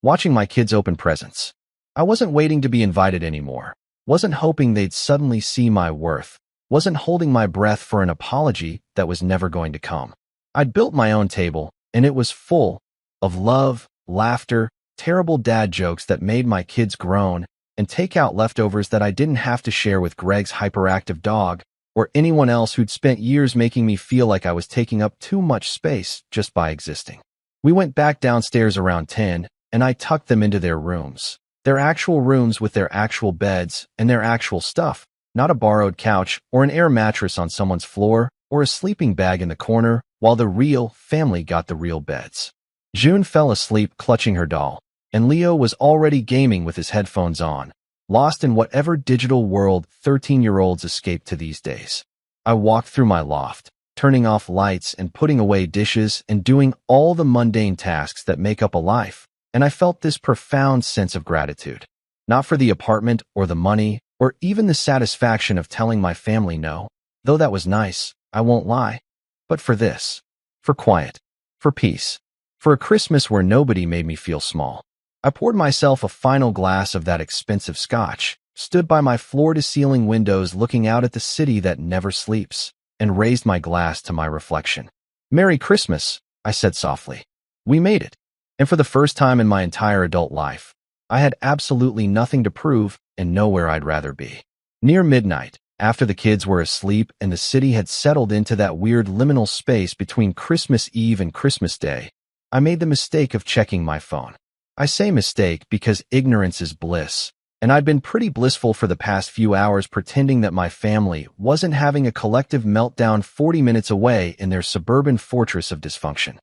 watching my kids open presents. I wasn't waiting to be invited anymore, wasn't hoping they'd suddenly see my worth, wasn't holding my breath for an apology that was never going to come. I'd built my own table, and it was full of love, laughter, terrible dad jokes that made my kids groan, and take-out leftovers that I didn't have to share with Greg's hyperactive dog or anyone else who'd spent years making me feel like I was taking up too much space just by existing. We went back downstairs around 10, and I tucked them into their rooms. Their actual rooms with their actual beds and their actual stuff, not a borrowed couch or an air mattress on someone's floor or a sleeping bag in the corner, while the real family got the real beds. June fell asleep clutching her doll, and Leo was already gaming with his headphones on, lost in whatever digital world 13-year-olds escape to these days. I walked through my loft, turning off lights and putting away dishes and doing all the mundane tasks that make up a life, and I felt this profound sense of gratitude. Not for the apartment or the money or even the satisfaction of telling my family no, though that was nice, I won't lie, but for this, for quiet, for peace, for a Christmas where nobody made me feel small. I poured myself a final glass of that expensive scotch, stood by my floor-to-ceiling windows looking out at the city that never sleeps, and raised my glass to my reflection. "Merry Christmas," I said softly. We made it, and for the first time in my entire adult life, I had absolutely nothing to prove and nowhere I'd rather be. Near midnight, after the kids were asleep and the city had settled into that weird liminal space between Christmas Eve and Christmas Day, I made the mistake of checking my phone. I say mistake because ignorance is bliss, and I'd been pretty blissful for the past few hours pretending that my family wasn't having a collective meltdown 40 minutes away in their suburban fortress of dysfunction.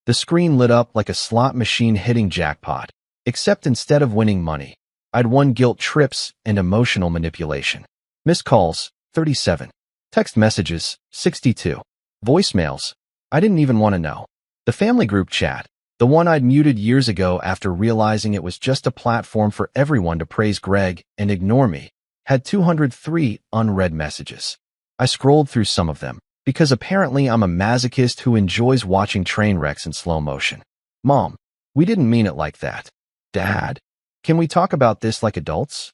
The screen lit up like a slot machine hitting jackpot, except instead of winning money, I'd won guilt trips and emotional manipulation. Missed calls, 37. Text messages, 62. Voicemails, I didn't even want to know. The family group chat, the one I'd muted years ago after realizing it was just a platform for everyone to praise Greg and ignore me, had 203 unread messages. I scrolled through some of them, because apparently I'm a masochist who enjoys watching train wrecks in slow motion. "Mom, we didn't mean it like that." "Dad, can we talk about this like adults?"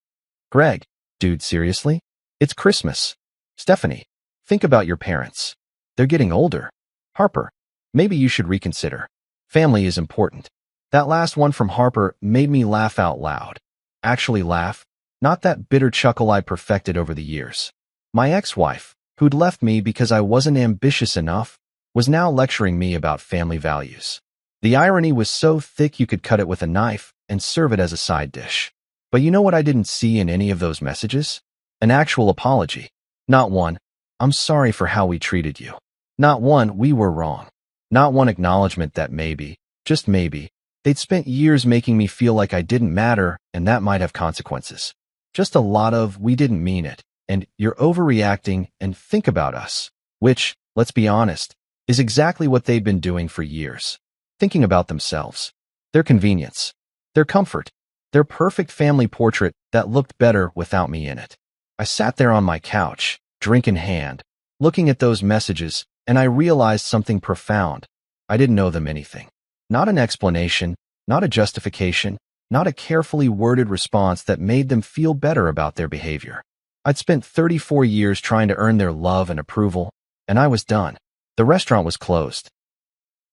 "Greg, dude, seriously? It's Christmas." "Stephanie, think about your parents. They're getting older." "Harper, maybe you should reconsider. Family is important." That last one from Harper made me laugh out loud. Actually laugh, not that bitter chuckle I perfected over the years. My ex-wife, who'd left me because I wasn't ambitious enough, was now lecturing me about family values. The irony was so thick you could cut it with a knife and serve it as a side dish. But you know what I didn't see in any of those messages? An actual apology. Not one. I'm sorry for how we treated you. Not one, we were wrong. Not one acknowledgement that maybe, just maybe, they'd spent years making me feel like I didn't matter and that might have consequences. Just a lot of, we didn't mean it, and you're overreacting and think about us. Which, let's be honest, is exactly what they'd been doing for years. Thinking about themselves, their convenience, their comfort, their perfect family portrait that looked better without me in it. I sat there on my couch, drink in hand, looking at those messages, and I realized something profound. I didn't owe them anything. Not an explanation, not a justification, not a carefully worded response that made them feel better about their behavior. I'd spent 34 years trying to earn their love and approval, and I was done. The restaurant was closed.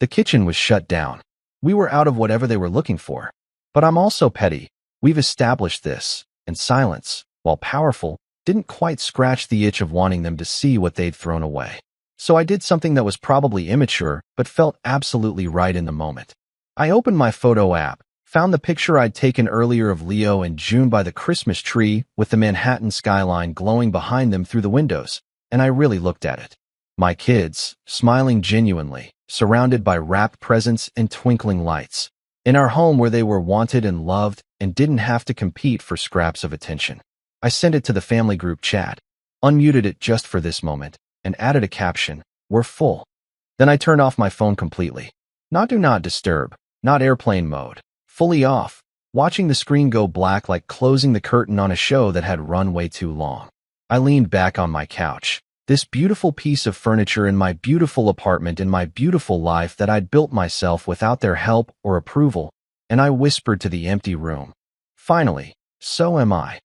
The kitchen was shut down. We were out of whatever they were looking for. But I'm also petty. We've established this, and silence, while powerful, didn't quite scratch the itch of wanting them to see what they'd thrown away. So I did something that was probably immature, but felt absolutely right in the moment. I opened my photo app, found the picture I'd taken earlier of Leo and June by the Christmas tree with the Manhattan skyline glowing behind them through the windows, and I really looked at it. My kids, smiling genuinely, surrounded by wrapped presents and twinkling lights, in our home where they were wanted and loved and didn't have to compete for scraps of attention. I sent it to the family group chat, unmuted it just for this moment, and added a caption, "We're full." Then I turned off my phone completely. Not do not disturb, not airplane mode, fully off, watching the screen go black like closing the curtain on a show that had run way too long. I leaned back on my couch, this beautiful piece of furniture in my beautiful apartment in my beautiful life that I'd built myself without their help or approval, and I whispered to the empty room, "Finally, so am I."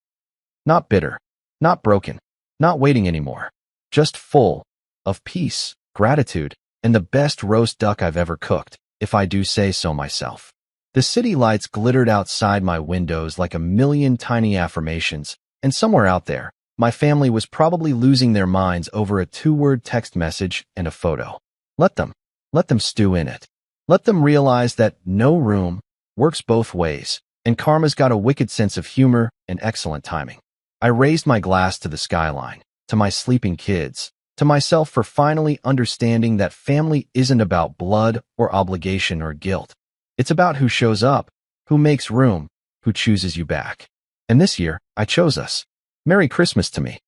Not bitter, not broken, not waiting anymore, just full of peace, gratitude, and the best roast duck I've ever cooked, if I do say so myself. The city lights glittered outside my windows like a million tiny affirmations, and somewhere out there, my family was probably losing their minds over a 2-word text message and a photo. Let them stew in it. Let them realize that no room works both ways, and karma's got a wicked sense of humor and excellent timing. I raised my glass to the skyline, to my sleeping kids, to myself for finally understanding that family isn't about blood or obligation or guilt. It's about who shows up, who makes room, who chooses you back. And this year, I chose us. Merry Christmas to me.